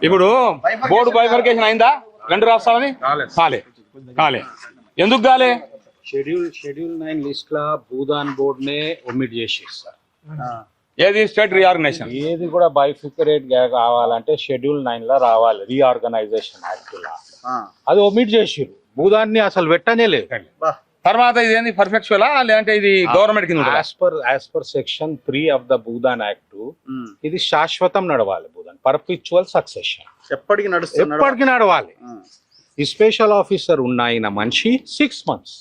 ఇప్పుడు board bifurcation అయిందా రెండు రాష్ట్రాలని? కాలే కాలే ఎందుకు కాలే? షెడ్యూల్ 9 లిస్ట్ లా భూదాన్ బోర్డ్ నే ఒమిట్ చేసేసి సార్. ఏది స్టేట్ రీఆర్గనైజేషన్ ఏది కూడా బైఫికరేట్ గా కావాలంటే షెడ్యూల్ 9 లా రావాలి రీఆర్గనైజేషన్ యాక్ట్ లా. అది ఒమిట్ చేసిరు, భూదాన్ని అసలు పెట్టనే లేదు. తర్వాత ఇది ఏంది పర్ఫెక్చువలా లేదంటే ఇది గవర్నమెంట్ కింద? As per section 3 of the Bhoodan act ఇది శాశ్వతం నడవాలి. భూదాన్ పర్పెచువల్ సక్సెషన్ ఎప్పటికి నడవాలి. ఈ స్పెషల్ ఆఫీసర్ ఉన్న ఆయన మనిషి 6 months.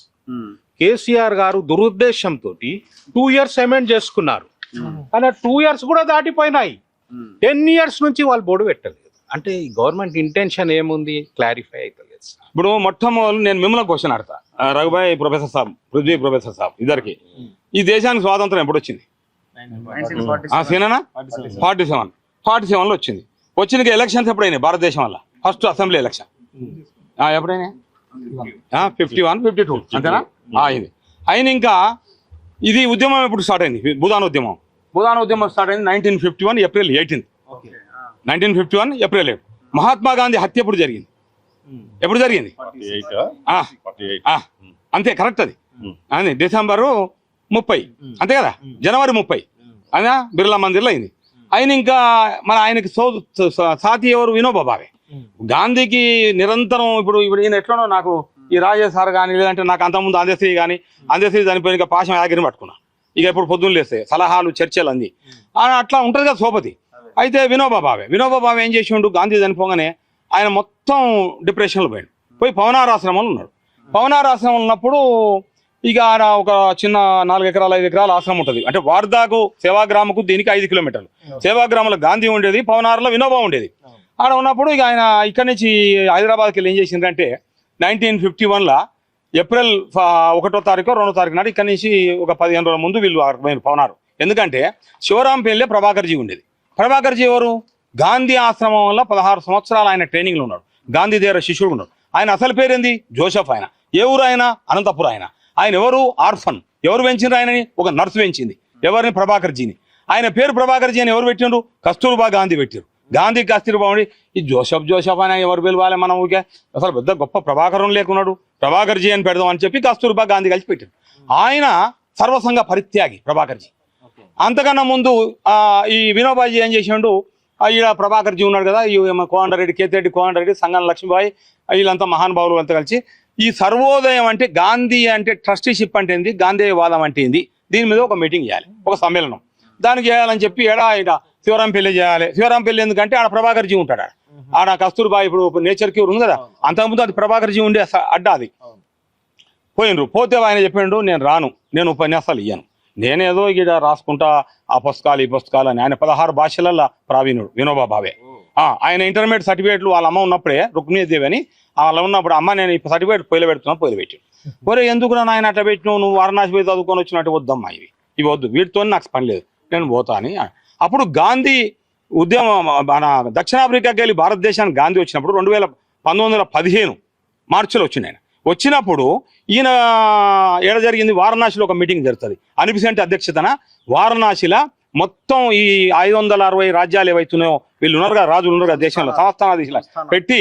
కేసీఆర్ గారు దురుద్దేశంతో 2 years అమెండ్ చేసుకున్నారు, కానీ 2 years కూడా దాటిపోయినాయి. 10 years నుంచి వాళ్ళు బోర్డు పెట్టలేదు. అంటే ఈ గవర్నమెంట్ ఇంటెన్షన్ ఏముంది క్లారిఫై అవుతలేదు. ఇప్పుడు మొట్టమొదటి నేను మిమ్మల్ని క్వశ్చన్ అడతా, రఘుభాయ్ ప్రొఫెసర్ సాబ్, పృథ్వీ ప్రొఫెసర్ సాబ్, ఇద్దరికి ఈ దేశానికి స్వాతంత్రం ఎప్పుడు వచ్చింది? 47లో వచ్చింది. వచ్చిన ఎలక్షన్స్ ఎప్పుడైనా భారతదేశం వల్ల ఫస్ట్ అసెంబ్లీ ఎలక్షన్ ఎప్పుడైనా 51, 52 అంతేనా అయింది. అయిన ఇంకా ఇది ఉద్యమం ఎప్పుడు స్టార్ట్ అయింది? భూదాన్ ఉద్యమం స్టార్ట్ అయింది 1951 April 18. 1951 April 8. మహాత్మా గాంధీ హత్య ఎప్పుడు జరిగింది? అంతే కరెక్ట్. అది డిసెంబరు 30 అంతే కదా, జనవరి 30 అయినా బిర్లా మందిర్లో అయింది. ఆయన ఇంకా మన ఆయనకి సాతి ఎవరు? వినోబా భావే. గాంధీకి నిరంతరం ఇప్పుడు ఈయన ఎట్లనో నాకు ఈ రాజేష్ సార్ కానీ లేదంటే నాకు అంతకుముందు అందశ్రీ కానీ అందశ్రీ చనిపోయిన ఇంకా పాశం యాగిరిని పట్టుకున్నా. ఇక ఇప్పుడు పొద్దున్న లేస్తే సలహాలు చర్చలు అంది అట్లా ఉంటుంది కదా సోపతి. అయితే వినోబా భావే ఏం చేసిండు? గాంధీ చనిపోగానే ఆయన మొత్తం డిప్రెషన్లో పోయి పవనారాశ్రమంలో ఉన్నాడు. పవనారాశ్రమంలో ఉన్నప్పుడు ఇక ఆయన ఒక చిన్న 4 ఎకరాలు 5 ఎకరాల ఆశ్రమం ఉంటుంది. అంటే వార్దాకు సేవాగ్రామకు దీనికి 5 kilometers. సేవాగ్రామంలో గాంధీ ఉండేది, పవనార్లో వినోబా ఉండేది. ఆడ ఉన్నప్పుడు ఇక ఆయన ఇక్కడి నుంచి హైదరాబాద్కి వెళ్ళి ఏం చేసిందంటే 1951లో April 1వ తారీఖు 2వ తారీఖు నాడు ఇక్కడి నుంచి ఒక 15 రోజుల ముందు వీళ్ళు పవనారు. ఎందుకంటే శివరాంపల్లిలో ప్రభాకర్జీ ఉండేది. ప్రభాకర్జీ ఎవరు? గాంధీ ఆశ్రమం వల్ల 16 సంవత్సరాలు ఆయన ట్రైనింగ్లో ఉన్నాడు. గాంధీ దగ్గర శిష్యుడు ఉన్నాడు. ఆయన అసలు పేరేంది? జోసెఫ్. ఆయన ఏ ఊరు? ఆయన అనంతపురం. ఆయన ఎవరు? ఆర్ఫన్. ఎవరు పెంచిండ్రు ఆయనని? ఒక నర్సు పెంచింది. ఎవరిని? ప్రభాకర్జీని. ఆయన పేరు ప్రభాకర్జీ అని ఎవరు పెట్టిండ్రు? కస్తూర్బా గాంధీ పెట్టారు. గాంధీ కస్తూర్బా ఉండి ఈ జోసెఫ్ అని ఎవరు పిలవాలి మనం? ఊరికే అసలు పెద్ద గొప్ప ప్రభాకరం లేకున్నాడు, ప్రభాకర్జీ అని పెడదాం అని చెప్పి కస్తూర్బా గాంధీ కలిసి పెట్టారు. ఆయన సర్వసంగ పరిత్యాగి ప్రభాకర్జీ. అంతకన్నా ముందు ఈ వినోబాజీ ఏం చేసిండు? ఈడ ప్రభాకర్జీ ఉన్నాడు కదా, ఈ కోదండరెడ్డి, కేతిరెడ్డి కోదండరెడ్డి, సంగం లక్ష్మీబాయి, వీళ్ళంతా మహానుభావులు అంతా కలిసి ఈ సర్వోదయం అంటే గాంధీ అంటే ట్రస్టీషిప్ అంటే ఏంది, గాంధేయవాదం అంటే ఏంది, దీని మీద ఒక మీటింగ్ చేయాలి, ఒక సమ్మేళనం దానికి చేయాలని చెప్పి ఈడ శివరాంపల్లి చేయాలి. శివరాంపల్లి ఎందుకంటే ఆడ ప్రభాకర్జీ ఉంటాడు. ఆడ కస్తూర్బా ఇప్పుడు నేచర్ క్యూర్ ఉంది కదా, అంతకుముందు అది ప్రభాకర్జీ ఉండే అడ్డా. అది పోయినరు. పోతే ఆయన చెప్పిండు నేను రాను, నేను ఉపన్యాసాలు ఇయ్యను, నేనేదో ఇక్కడ రాసుకుంటా ఆ పుస్తకాలు ఈ పుస్తకాలు అని. ఆయన 16 భాషలలో ప్రావీణుడు వినోబా భావే. ఆయన ఇంటర్మీడియట్ సర్టిఫికేట్లు వాళ్ళ అమ్మ ఉన్నప్పుడే రుక్మిణీదేవి అని వాళ్ళ ఉన్నప్పుడు అమ్మ నేను ఈ సర్టిఫికేట్ పొయ్యిలో పెట్టి పోరే ఎందుకు ఆయన అట్లా పెట్టినావు, నువ్వు వారణాసి పోయి చదువుకొని వచ్చినట్టు వద్దమ్మా, ఇవి వద్దు, వీటితో నాకు పని లేదు, నేను పోతా అని. అప్పుడు గాంధీ ఉద్యమం మన దక్షిణాఫ్రికాకి వెళ్ళి భారతదేశానికి గాంధీ వచ్చినప్పుడు 1915 మార్చిలో వచ్చింది. ఆయన వచ్చినప్పుడు ఈయన ఏడ జరిగింది? వారణాసిలో ఒక మీటింగ్ జరుగుతుంది. అనిపిసెంట్ అధ్యక్షతన వారణాసిలో మొత్తం ఈ 560 రాజ్యాలు ఏవైతున్నాయో వీళ్ళు ఉన్నారు కదా, రాజులు ఉన్నారు కదా దేశంలో, సంస్థానాధీశులు పెట్టి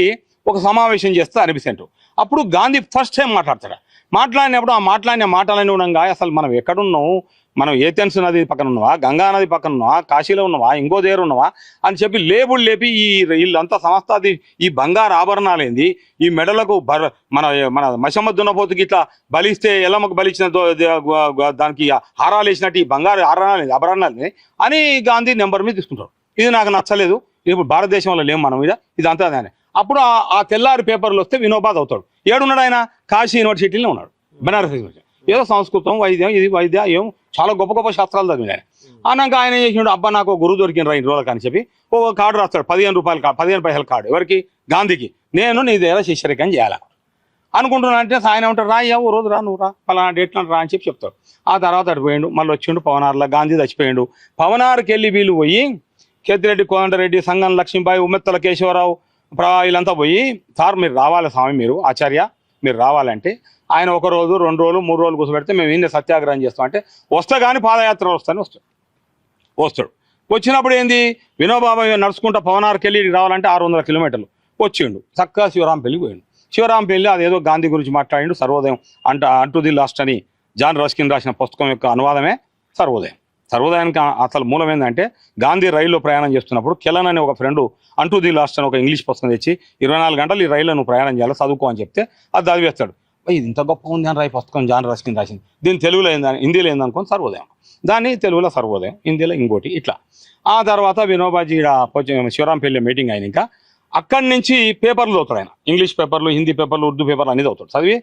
ఒక సమావేశం చేస్తే అనిపిసెంట్. అప్పుడు గాంధీ ఫస్ట్ టైం మాట్లాడతాడు. మాట్లాడినప్పుడు ఆ మాట్లాడిన మాటలని ఉండగా అసలు మనం ఎక్కడున్నావు, మనం ఏథెన్స్ నది పక్కన ఉన్నావా, గంగా నది పక్కన ఉన్నావా, కాశీలో ఉన్నావా, ఇంకో దగ్గర ఉన్నావా అని చెప్పి లేబుల్ లేపి వీళ్ళంతా సంస్థ ఈ బంగారు ఆభరణాలు ఏంది, ఈ మెడలకు మన మన మసమ్మ దున్నపోతుకి ఇట్లా బలిస్తే ఎల్లమ్మకు బలిచ్చిన దానికి హారాలు వేసినట్టు ఈ బంగారు ఆభరణాలు అని గాంధీ నెంబర్ మీద తీసుకుంటారు. ఇది నాకు నచ్చలేదు, ఇప్పుడు భారతదేశంలో లేము మనం మీద, ఇదంతా అదే. అప్పుడు ఆ తెల్లారి పేపర్లు వస్తే వినోబాద్ అవుతాడు. ఏడున్నాడు ఆయన? కాశీ యూనివర్సిటీలో ఉన్నాడు, బనారస్ యూనివర్సిటీ. ఏదో సంస్కృతం, వైద్యం, ఇది వైద్య ఏం చాలా గొప్ప గొప్ప శాస్త్రాలు చదివింది ఆయన. అన్నాక ఆయన ఏం చేసినాడు? అబ్బా నాకు గురువు దొరికిన 2 రోజులు కానీ చెప్పి ఒక కార్డు రాస్తాడు, 15 రూపాయల కార్డు, 15 పైసల కార్డు. ఎవరికి? గాంధీకి. నేను నీ దగ్గర శిష్యరికం చేయాలి అనుకుంటున్నా అంటే ఆయన ఉంటాడు, రా ఓ రోజు రా, నువ్వు రా, పలానా డేట్లో రా అని చెప్పి చెప్తాడు. ఆ తర్వాత అడిపోయాడు, మళ్ళీ వచ్చిండు పవనార్లో. గాంధీ చచ్చిపోయాడు. పవనార్కి వెళ్ళి వీళ్ళు పోయి కేతిరెడ్డి కోదండరెడ్డి, సంగం లక్ష్మీబాయి, ఉమ్మెత్తల కేశవరావు వీళ్ళంతా పోయి, సార్ మీరు రావాలి స్వామి, మీరు ఆచార్య మీరు రావాలంటే ఆయన 1 రోజు 2 రోజులు 3 రోజులు కూర్చోబెడితే మేము ఈయన సత్యాగ్రహం చేస్తాం అంటే వస్తా కానీ పాదయాత్ర వస్తాడు. వచ్చినప్పుడు ఏంది వినోబాబాయ్ నడుచుకుంటా పవనార్కి వెళ్ళి రావాలంటే 600 కిలోమీటర్లు వచ్చిండు. చక్కగా శివరాంపల్లికి పోయిండు. శివరాంపల్లి అదేదో గాంధీ గురించి మాట్లాడిండు. సర్వోదయం అంటూ ది లాస్ట్ అని జాన్ రస్కిన్ రాసిన పుస్తకం యొక్క అనువాదమే సర్వోదయం. సర్వోదయానికి అసలు మూలం ఏంటంటే గాంధీ రైల్లో ప్రయాణం చేస్తున్నప్పుడు కెలన్ అనే ఒక ఫ్రెండ్ అంటూ ది లాస్ట్ అని ఒక ఇంగ్లీష్ పుస్తకం తెచ్చి 24 గంటలు ఈ రైల్లో నువ్వు ప్రయాణం చేయాలి చదువుకో అని చెప్తే అది చదివేస్తాడు. ఇది ఇంత గొప్ప ఉంది అని రాయి పుస్తకం జాన్ రస్కిన్ రాసింది, దీని తెలుగులో ఏందని హిందీలో ఏందనుకోని సర్వోదయం, దాన్ని తెలుగులో సర్వోదయం, హిందీలో ఇంకోటి ఇట్లా. ఆ తర్వాత వినోబాజీ శివరాంపల్లి మీటింగ్ అయినాక అక్కడి నుంచి పేపర్లు చదువుతాడు ఆయన. ఇంగ్లీష్ పేపర్లు, హిందీ పేపర్లు, ఉర్దూ పేపర్లు అన్ని చదువుతాడు. చదివి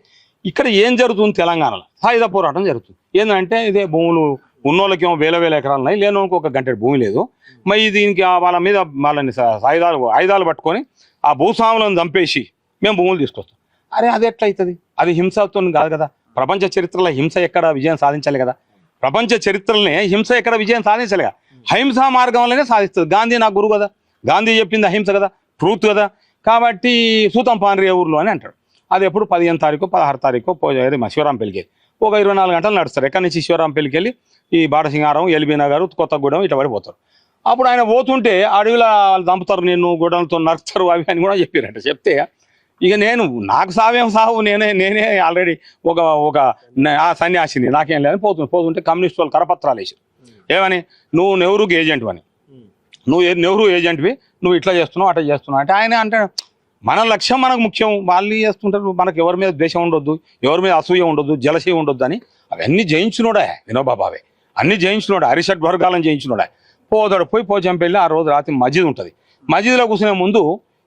ఇక్కడ ఏం జరుగుతుంది తెలంగాణలో సాయుధ పోరాటం జరుగుతుంది. ఏంటంటే ఇదే భూములు ఉన్నోళ్ళకేమో వేల ఎకరాలు ఉన్నాయి, లేనోళ్ళకి ఒక గంటెడు భూమి లేదు. మరి దీనికి వాళ్ళ మీద వాళ్ళని ఆయుధాలు పట్టుకొని ఆ భూస్వాములను చంపేసి మేము భూములు తీసుకొస్తాం. అరే అది ఎట్లయితుంది? అది హింసతో కాదు కదా. ప్రపంచ చరిత్రలో హింస ఎక్కడ విజయం సాధించాలి కదా. ప్రపంచ చరిత్రలోనే హింస ఎక్కడ విజయం సాధించాలి కదా. అహింసా మార్గం వల్లనే సాధిస్తుంది. గాంధీ నా గురువు కదా, గాంధీ చెప్పింది అహింస కదా, ట్రూత్ కదా. కాబట్టి సూతం పాండ్రి ఊర్లో అని అంటాడు. అది ఎప్పుడు 15 తారీఖు 16 తారీఖు శివరాంపల్లికి ఒక 24 గంటలు నడుస్తారు. ఎక్కడి నుంచి శివరాంపల్లికి వెళ్ళి ఈ బాటసింగారం, ఎల్బీ నగర్, కొత్తగూడెం ఇట్లా పడిపోతారు. అప్పుడు ఆయన పోతుంటే అడవిలో దంపుతారు, నిన్ను గొడవలతో నడుస్తారు అవి అని కూడా చెప్పారంట. చెప్తే ఇక నాకు సావు నేనే ఆల్రెడీ ఒక సన్యాసిని, నాకేం లేదని పోతుంటే కమ్యూనిస్ట్ వాళ్ళు కరపత్రాలు వేసారు. ఏమని? నువ్వు నెహ్రూకి ఏజెంట్ అని, నువ్వు నెహ్రూ ఏజెంట్వి, నువ్వు ఇట్లా చేస్తున్నావు అట్లా చేస్తున్నావు అంటే ఆయన అంటే మన లక్ష్యం మనకు ముఖ్యం, వాళ్ళు చేస్తుంటారు, మనకు ఎవరి మీద ద్వేషం ఉండొద్దు, ఎవరి మీద అసూయ ఉండొద్దు, జలసీ ఉండొద్దు అని అవన్నీ జయించినోడే వినోబాబావే. అన్ని జయించినోడే, అరిషడ్ వర్గాలను జయించినోడే. పోతాడు. పోచంపల్లి ఆ రోజు రాత్రి మస్జిద్ ఉంటుంది. మస్జిద్లో కూర్చునే ముందు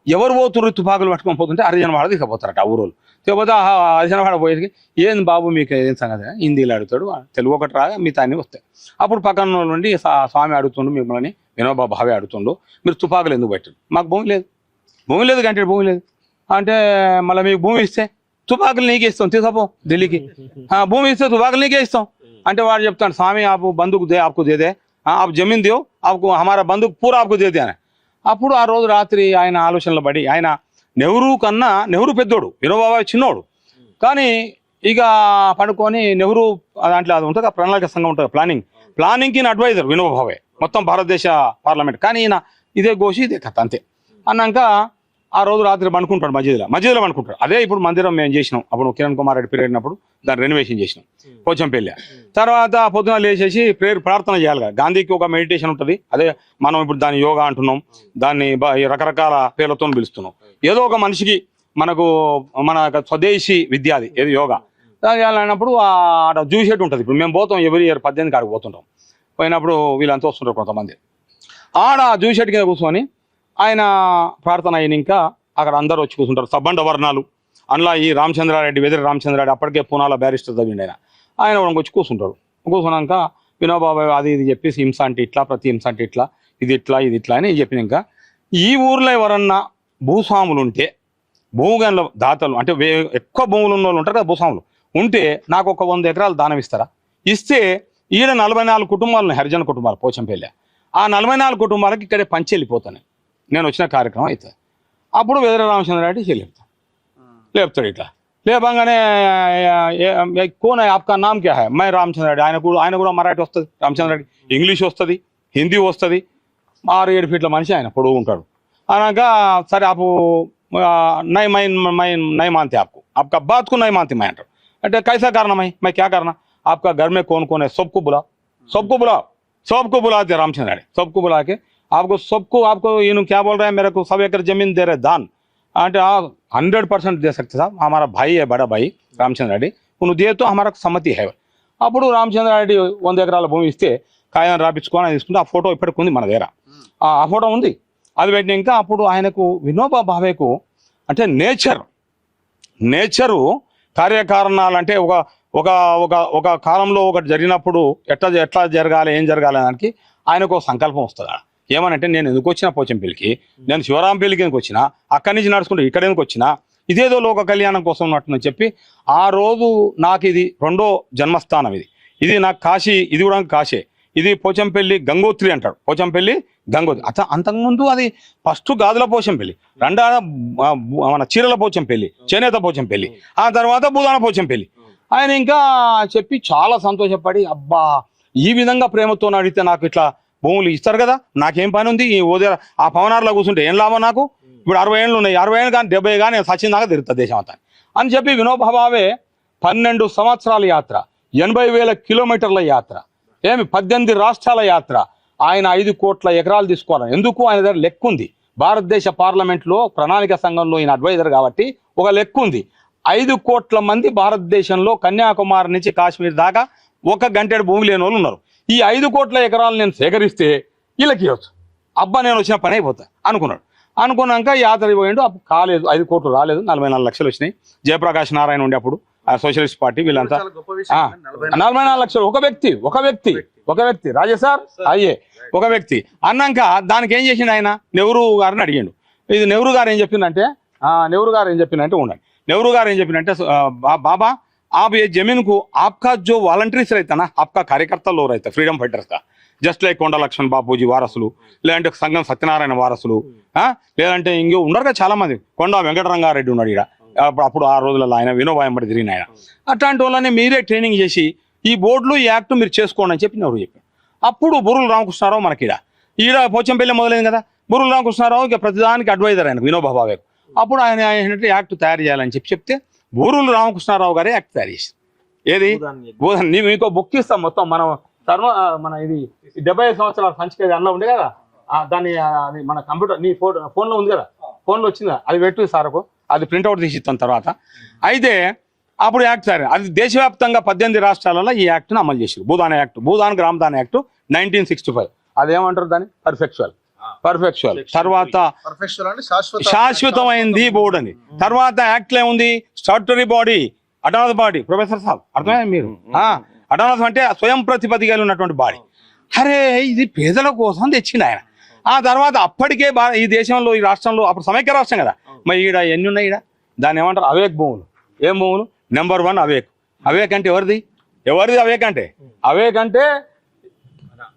ఎవరు పోతున్నారు తుపాకులు పట్టుకొని పోతుంటే హరిజనవాడ తీసుకుపోతారట ఆ ఊరోళ్ళు. లేకపోతే హరిజనవాడ పోయేది ఏం బాబు మీకు ఏం సంగతి హిందీలో అడుగుతాడు, తెలుగు ఒకటి రాగా మిగతా అన్ని వస్తాయి. అప్పుడు పక్కన నుండి స్వామి అడుగుతుండు, మిమ్మల్ని వినోబా భావే అడుగుతుండు, మీరు తుపాకులు ఎందుకు పెట్టారు? మాకు భూమి లేదు గంటే భూమి లేదు అంటే మళ్ళీ మీకు భూమి ఇస్తే తుపాకులు నీకే ఇస్తాం, తీసుకపో ఢిల్లీకి, భూమి ఇస్తే తుపాకులు నీకే ఇస్తాం అంటే వాడు చెప్తాడు, స్వామి ఆపు బందుకు దే ఆపుకు దేదే आप जमीन दो आपको हमारा बंदूक पूरा आपको देते हैं. అప్పుడు ఆ రోజు రాత్రి ఆయన ఆలోచనలు పడి ఆయన నెహ్రూ పెద్దోడు, వినోబాబాయ్ చిన్నోడు, కానీ ఇక పడుకొని నెహ్రూ దాంట్లో అది ఉంటుంది, ప్రణాళిక సంఘం ఉంటుంది, ప్లానింగ్కి అడ్వైజర్ వినోబాబాయ్ మొత్తం భారతదేశ పార్లమెంట్. కానీ ఈయన ఇదే గోషి ఇదే కథ అంతే అన్నాక ఆ రోజు రాత్రి పండుకుంటాడు మస్జిద్లో పండుకుంటాడు. అదే ఇప్పుడు మందిరం మేము చేసినాం, అప్పుడు కిరణ్ కుమార్ రెడ్డి పీరియడ్ ఉన్నప్పుడు దాన్ని రెనోవేషన్ చేసినాం పోచంపల్లి. తర్వాత పొద్దున లేచేసి ప్రార్థన చేయాలి కదా. గాంధీకి ఒక మెడిటేషన్ ఉంటుంది, అదే మనం ఇప్పుడు దాన్ని యోగా అంటున్నాం, దాన్ని రకరకాల పేర్లతో పిలుస్తున్నాం. ఏదో ఒక మనిషికి మన స్వదేశీ విద్య అది ఏది యోగా చేయాలన్నప్పుడు ఆ జూషెట్ ఉంటుంది. ఇప్పుడు మేము పోతాం ఎవ్రీ ఇయర్ 18 కాడికి పోతుంటాం. పోయినప్పుడు వీళ్ళంతా వస్తుంటారు కొంతమంది. ఆడ జూషెట్ కింద కూర్చొని ఆయన ప్రార్థన అయినాక అక్కడ అందరూ వచ్చి కూర్చుంటారు. సబ్బండ వర్ణాలు అందులో ఈ రామచంద్రారెడ్డి, వెదిరి రామచంద్రారెడ్డి అప్పటికే పూనాలో బ్యారిస్టర్ చదివిండి ఆయన వచ్చి కూర్చుంటాడు. కూర్చున్నాక వినోబాబాయ్ అది ఇది చెప్పేసి హింస అంటే ఇట్లా, ప్రతి హింస అంటే ఇట్లా, ఇది ఇట్లా అని చెప్పినాక ఈ ఊర్లో ఎవరన్నా భూస్వాములు ఉంటే, భూగనుల దాతలు అంటే ఎక్కువ భూములు ఉన్న వాళ్ళు ఉంటారు కదా భూస్వాములు ఉంటే, నాకు ఒక 100 ఎకరాలు దానం ఇస్తారా? ఇస్తే ఈడ 44 కుటుంబాలను, హరిజన కుటుంబాలు పోచంపల్లి, ఆ 44 కుటుంబాలకి ఇక్కడే పంచి వెళ్ళిపోతాను నేను వచ్చిన కార్యక్రమం అవుతుంది. అప్పుడు వెదిరి రామచంద్రారెడ్డి లేపుతాడు. ఇట్లా లేపంగానే కోన్ ఆప్కా నామ్ క్యా హై? మై రామచంద్రారెడ్డి. ఆయన కూడా మరాఠీ వస్తుంది, రామచంద్రారెడ్డి ఇంగ్లీష్ వస్తుంది, హిందీ వస్తుంది. 6-7 ఫీట్ల మనిషి ఆయన, పొడవు ఉంటాడు. అనక సరే ఆపు నై మాంతే ఆప్కు, ఆప్కా బాత్కు నై మాంతే మై అంటాడు. అంటే కైసా కారణం మై క్యా కారణం? आपका घर में कौन कौन है? सबको बुलाते रामचंद्रारेड्डी, सबको बुला के आपको इन क्या बोल रहे हैं, मेरे को 100 एकड़ जमीन दे रहे दान అంటే 100% दे सकते साहब, हमारा भाई है, बड़ा भाई రామచంద్రారెడ్డి, నువ్వు దే తో हमारा సమ్మతి है. అప్పుడు రామచంద్రారెడ్డి 100 ఎకరాల భూమి ఇస్తే కాయం రాపించుకొని తీసుకుంటే ఆ ఫోటో ఇప్పటికి ఉంది మన దగ్గర, ఆ ఫోటో ఉంది. అది పెట్టినాక అప్పుడు ఆయనకు వినోబా భావేకు అంటే నేచరు కార్యకారణాలు అంటే ఒక కాలంలో ఒకటి జరిగినప్పుడు ఎట్లా జరగాలి, ఏం జరగాలి దానికి ఆయనకు సంకల్పం వస్తుంది. ఏమనంటే నేను ఎందుకు వచ్చినా పోచంపల్లికి, నేను శివరాంపల్లికి ఎందుకు వచ్చినా, అక్కడి నుంచి నడుచుకుంటూ ఇక్కడ ఎందుకు వచ్చినా, ఇదేదో లోక కళ్యాణం కోసం ఉన్నట్టుందని చెప్పి ఆ రోజు నాకు ఇది 2వ జన్మస్థానం, ఇది నాకు కాశీ, ఇది కూడా కాశే, ఇది పోచంపల్లి గంగోత్రి అంటాడు, పోచంపల్లి గంగోత్రి. అంతకుముందు అది ఫస్ట్ గాజుల పోచంపల్లి, మన చీరల పోచంపల్లి, చేనేత పోచంపల్లి, ఆ తర్వాత బుధాన పోచంపల్లి. ఆయన ఇంకా చెప్పి చాలా సంతోషపడి, అబ్బా ఈ విధంగా ప్రేమతో అడిగితే నాకు ఇట్లా భూములు ఇస్తారు కదా, నాకేం పని ఉంది ఈ ఉదయం ఆ పవనార్లో కూర్చుంటే ఏం లాభం నాకు? ఇప్పుడు 60 ఏళ్ళు ఉన్నాయి, 60 ఏళ్ళు కానీ 70 కానీ సచిన్ దాకా తిరుగుతుంది దేశం అంతా అని చెప్పి వినోబా భావే 12 సంవత్సరాల యాత్ర, 80,000 కిలోమీటర్ల యాత్ర, 18 రాష్ట్రాల యాత్ర, ఆయన 5 కోట్ల ఎకరాలు తీసుకోవాలి. ఎందుకు? ఆయన దగ్గర లెక్క ఉంది. భారతదేశ పార్లమెంట్లో ప్రణాళిక సంఘంలో ఈయన అడ్వైజర్ కాబట్టి ఒక లెక్క ఉంది. 5 కోట్ల మంది భారతదేశంలో కన్యాకుమారి నుంచి కాశ్మీర్ దాకా 1 గంటెడు భూమి లేని వాళ్ళు ఉన్నారు. ఈ 5 కోట్ల ఎకరాలు నేను సేకరిస్తే వీళ్ళకి ఇవ్వచ్చు, అబ్బా నేను వచ్చిన పని అయిపోతా అనుకున్నాడు. అనుకున్నాక యాత్ర పోయిండు. అప్పుడు కాలేదు, 5 కోట్లు రాలేదు, 44 లక్షలు వచ్చినాయి. జయప్రకాష్ నారాయణ ఉండే అప్పుడు ఆ సోషలిస్ట్ పార్టీ వీళ్ళంతా 44 లక్షలు ఒక వ్యక్తి రాజేసార్ అయ్యే ఒక వ్యక్తి అన్నాక దానికి ఏం చేసిండు ఆయన? నెహ్రూ గారిని అడిగిండు. ఇది నెహ్రూ గారు ఏం చెప్పిందంటే ఉండండి, నెహ్రూ గారు ఏం చెప్పినంటే बाबा आप ये जमीन को आपका जो वॉलंटरीस रहता ना, आपका कार्यकर्ता लोग रहता फ्रीडम फाइटर्स का, జస్ట్ లైక్ కొండ లక్ష్మణ్ బాపూజీ వారసులు, లేదంటే సంగం సత్యనారాయణ వారసులు, లేదంటే ఇంకో ఉన్నారు కదా చాలా మంది, కొండ వెంకటరంగారెడ్డి ఉన్నాడు ఇక్కడ, అప్పుడు ఆ రోజులలో ఆయన వినోబా వెంబడి తిరిగిన ఆయన. అట్లాంటి వాళ్ళని మీరే ట్రైనింగ్ చేసి ఈ బోర్డులు ఈ యాక్ట్ మీరు చేసుకోండి అని చెప్పి నెహ్రూ చెప్పారు. అప్పుడు బుర్రుల రామకృష్ణారావు మనకి ఈడ పోచంపల్లి మొదలైంది కదా, బుర్రుల రామకృష్ణారావు ఇక ప్రతిదానికి అడ్వైజర్ ఆయన వినోబా భావేకు. అప్పుడు ఆయన యాక్ట్ తయారు చేయాలని చెప్తే బూరులు రామకృష్ణారావు గారే యాక్ట్ తయారు చేశారు. ఏది? నీకు ఇంకో బుక్ ఇస్తాం మొత్తం మనం మన ఇది 75 సంవత్సరాల సంచిక అందులో ఉంది కదా, దాన్ని అది మన కంప్యూటర్ నీ ఫోన్లో ఉంది కదా, ఫోన్లో వచ్చిందా అది పెట్టు సార్కు, అది ప్రింట్అవుట్ తీసి ఇస్తాం తర్వాత. అయితే అప్పుడు యాక్ట్ తయారు, అది దేశవ్యాప్తంగా 18 రాష్ట్రాలలో ఈ యాక్ట్ను అమలు చేశారు. భూదాన్ గ్రామదాన్ యాక్ట్ 1965. అదేమంటారు దాన్ని? పర్ఫెక్చువల్. తర్వాత శాశ్వతమైంది బోర్డు అని. తర్వాత యాక్ట్ ఏముంది? Statutory body, autonomous body. Professor సాబ్ అర్థమైంది మీరు? అటానమస్ అంటే స్వయం ప్రతిపత్తి కలిగి ఉన్నటువంటి బాడీ. అరే ఇది పేదల కోసం తెచ్చింది ఆయన. ఆ తర్వాత అప్పటికే ఈ దేశంలో ఈ రాష్ట్రంలో అప్పుడు సమైక్య రాష్ట్రం కదా, మరి ఈడ ఎన్ని ఉన్నాయి? ఈడ దాన్ని ఏమంటారు? అవేక్ భూములు. ఏం భూములు? Number 1 awake. అవేక్ అంటే ఎవరిది అవేక్ అంటే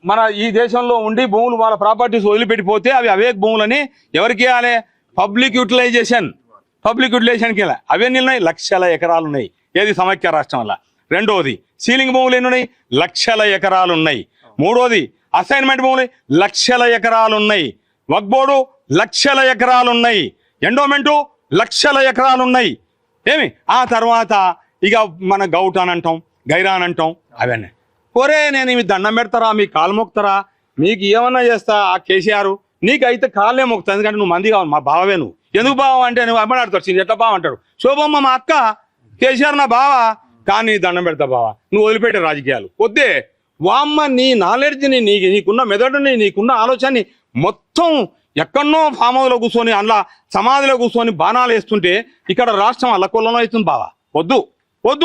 మన ఈ దేశంలో ఉండి భూములు వాళ్ళ ప్రాపర్టీస్ వదిలిపెట్టిపోతే అవి అవేక్ భూములని ఎవరికి ఇవ్వాలి? పబ్లిక్ యూటిలైజేషన్కి వెళ్ళాలి. అవన్నీ ఉన్నాయి, లక్షల ఎకరాలు ఉన్నాయి. ఏది? సమైక్య రాష్ట్రం వల్ల. రెండోది సీలింగ్ భూములు ఎన్ని ఉన్నాయి? లక్షల ఎకరాలు ఉన్నాయి. మూడోది అసైన్మెంట్ భూములు లక్షల ఎకరాలు ఉన్నాయి. వక్ఫ్ బోర్డు లక్షల ఎకరాలు ఉన్నాయి. ఎండోమెంటు లక్షల ఎకరాలు ఉన్నాయి. ఆ తర్వాత ఇక మన గౌట్ అని అంటాం, గైరాన్ అంటాం. అవన్నీ ఒరే నేను మీ దండం పెడతారా, మీ కాలు మొక్కుతారా, మీకు ఏమన్నా చేస్తా ఆ కేసీఆర్, నీకైతే కాళ్ళే మొక్కుతా, ఎందుకంటే నువ్వు మంది కావాలి, మా బావే నువ్వు. ఎందుకు బావ అంటే నువ్వు అమ్మడాడుతాడు, ఎట్లా బావ అంటాడు. శోభమ్మ మా అక్క, కేసీఆర్ నా బావ, కానీ దండం పెడతా బావ, నువ్వు వదిలిపెట్టే రాజకీయాలు వద్దే. వామ్మ నీ నాలెడ్జ్ని, నీకున్న మెదడుని, నీకున్న ఆలోచనని మొత్తం ఎక్కడనో ఫామ్ హౌస్లో కూర్చొని అందులో సమాధిలో కూర్చొని బాణాలు వేస్తుంటే ఇక్కడ రాష్ట్రం అల్లకొల్లలో అవుతుంది బావ. వద్దు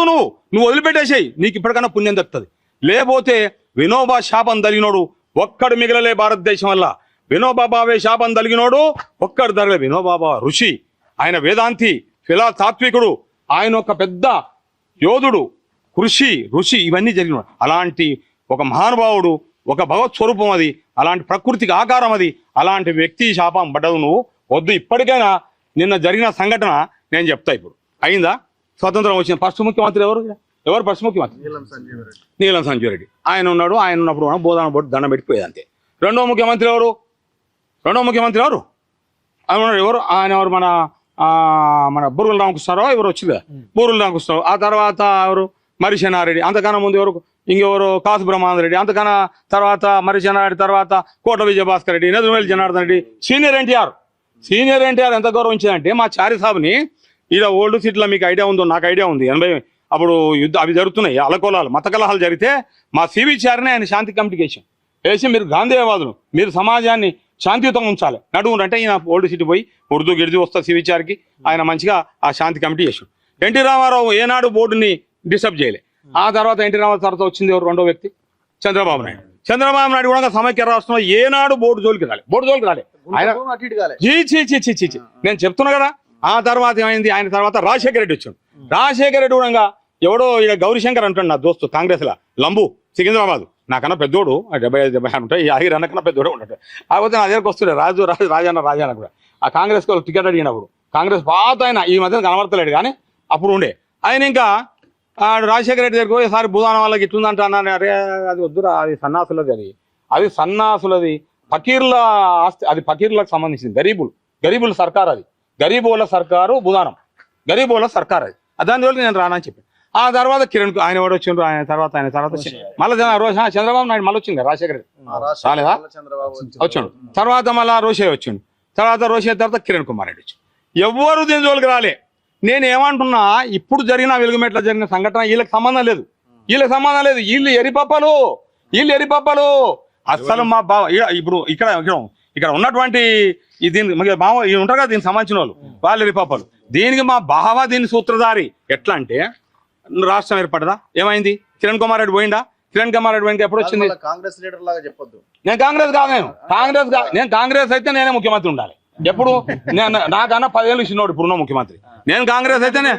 నువ్వు వదిలిపెట్టేసేయి, నీకు ఇప్పటికన్నా పుణ్యం దక్కుతుంది. లేకపోతే వినోబా శాపం తగినోడు ఒక్కడు మిగలలే భారతదేశం వల్ల. వినోబా భావే శాపం తగినోడు ఒక్కడు తరగలే. వినోబా భావ ఋషి, ఆయన వేదాంతి, తాత్వికుడు, ఆయన ఒక పెద్ద యోధుడు, ఋషి ఇవన్నీ జరిగినాడు. అలాంటి ఒక మహానుభావుడు, ఒక భగవత్ స్వరూపం అది, అలాంటి ప్రకృతికి ఆకారం అది, అలాంటి వ్యక్తి శాపం పడ్డదు. నువ్వు వద్దు. ఇప్పటికైనా నిన్న జరిగిన సంఘటన నేను చెప్తా. ఇప్పుడు అయిందా? స్వతంత్రం వచ్చిన ఫస్ట్ ముఖ్యమంత్రి ఎవరు ఫస్ట్ ముఖ్యమంత్రి? నీలం సంజీవ్ రెడ్డి. ఆయన ఉన్నాడు. ఆయన ఉన్నప్పుడు మనం బోధాన బోర్డు దండం పెట్టిపోయేది అంతే. రెండో ముఖ్యమంత్రి ఎవరు? ఎవరు? ఆయన ఎవరు? మన బుర్రుల రామకృష్ణారావు ఎవరు వచ్చింది కదా, బుర్రుల రామకృష్ణారావు. ఆ తర్వాత ఎవరు? మరిచెన్నారెడ్డి. అంతకన్నా ముందు ఎవరు? ఇంకెవరు? కాసు బ్రహ్మానంద రెడ్డి. అంతకన్నా తర్వాత మరిచెన్నారెడ్డి తర్వాత కోట విజయభాస్కర్ రెడ్డి, నెదురువేలి జనార్దన్ రెడ్డి. సీనియర్ ఎన్టీఆర్ ఎంత గౌరవించిందంటే మా చారి సాబ్ని ఈడ ఓల్డ్ సిటీలో మీకు ఐడియా ఉందో, నాకు ఐడియా ఉంది. 80 అప్పుడు అవి జరుగుతున్నాయి, అలకోలాలు, మత కలహాలు జరిగితే మా సివి చారిని ఆయన శాంతి కమిటీకి వేసి మీరు గాంధీవాదులు, మీరు సమాజాన్ని శాంతియుతంగా ఉంచాలి నడువురు అంటే ఈయన ఓల్డ్ సిటీ పోయి ఉర్దూ గిరిజు వస్తా సివి చారికి ఆయన మంచిగా ఆ శాంతి కమిటీ చేసాడు. ఎన్టీ రామారావు ఏనాడు బోర్డుని డిస్టర్బ్ చేయలే. ఆ తర్వాత ఎన్టీ రామారావు తర్వాత వచ్చింది ఎవరు? రెండో వ్యక్తి చంద్రబాబు నాయుడు కూడా సమైక్య రాష్ట్రంలో ఏనాడు బోర్డు జోలికి రాలే. ఆయన నేను చెప్తున్నా కదా. ఆ తర్వాత ఏమైంది? ఆయన తర్వాత రాజశేఖర రెడ్డి వచ్చాడు. రాజశేఖర రెడ్డి కూడా ఎవడో ఇక్కడ గౌరీశంకర్ అంటాడు నా దోస్తు, కాంగ్రెస్ లా లంబు, సికింద్రాబాద్, నాకన్నా పెద్దోడు, 75-76 ఉంటాయి, 50 అన్నకన్నా పెద్దోడు ఉంటాడు. కాకపోతే నా దగ్గరకు వస్తుండే రాజన్న కూడా ఆ కాంగ్రెస్ వాళ్ళు టికెట్ అడిగినప్పుడు. కాంగ్రెస్ పాత ఆయన ఈ మధ్య కనబడతలేడు కానీ అప్పుడు ఉండే ఆయన. ఇంకా రాజశేఖర రెడ్డి దగ్గరకు ఈసారి భూదానం వాళ్ళకి ఇట్లుందంట అన్నారు. అరే అది వద్దురా, అది సన్నాసులది, అది అది సన్నాసులది, ఫకీర్ల ఆస్తి, అది ఫకీర్లకు సంబంధించింది. గరీబుల సర్కార్ అది, గరీబోల సర్కారు భూదానం, గరీబోల సర్కార్ అది. దానివల్ల నేను రానని చెప్పాను. ఆ తర్వాత కిరణ్ ఆయన ఎవరు వచ్చిండ్రు, ఆయన తర్వాత మళ్ళీ చంద్రబాబు నాయుడు మళ్ళీ వచ్చింది, రాజశేఖర రెడ్డి రాలేదా, వచ్చిండు. తర్వాత మళ్ళీ రోషే వచ్చిండు, తర్వాత కిరణ్ కుమార్ రెడ్డి వచ్చి, ఎవ్వరు దీని జోలికి రాలే. నేను ఏమంటున్నా, ఇప్పుడు జరిగిన వెలుగుమెట్ల జరిగిన సంఘటన వీళ్ళకి సంబంధం లేదు, వీళ్ళు ఎరిపప్పలు. అసలు మా బావ ఇప్పుడు ఇక్కడ ఉన్నటువంటి దీని బావ ఉంటారు కదా, దీనికి సంబంధించిన వాళ్ళు ఎరిపప్పలు. దీనికి మా బావ దీని సూత్రధారి. ఎట్లా అంటే రాష్ట్రం ఏర్పడదా, ఏమైంది? కిరణ్ కుమార్ రెడ్డి పోయిందా? కిరణ్ కుమార్ రెడ్డి పోయింది ఎప్పుడు వచ్చింది? కాంగ్రెస్ లీడర్ లాగా చెప్పొద్దు. నేను కాంగ్రెస్ అయితే నేనే ముఖ్యమంత్రి ఉండాలి. ఎప్పుడు నాకన్నా 10 ఏళ్ళు ఇచ్చినోడు ఇప్పుడున్న ముఖ్యమంత్రి. నేను కాంగ్రెస్ అయితేనే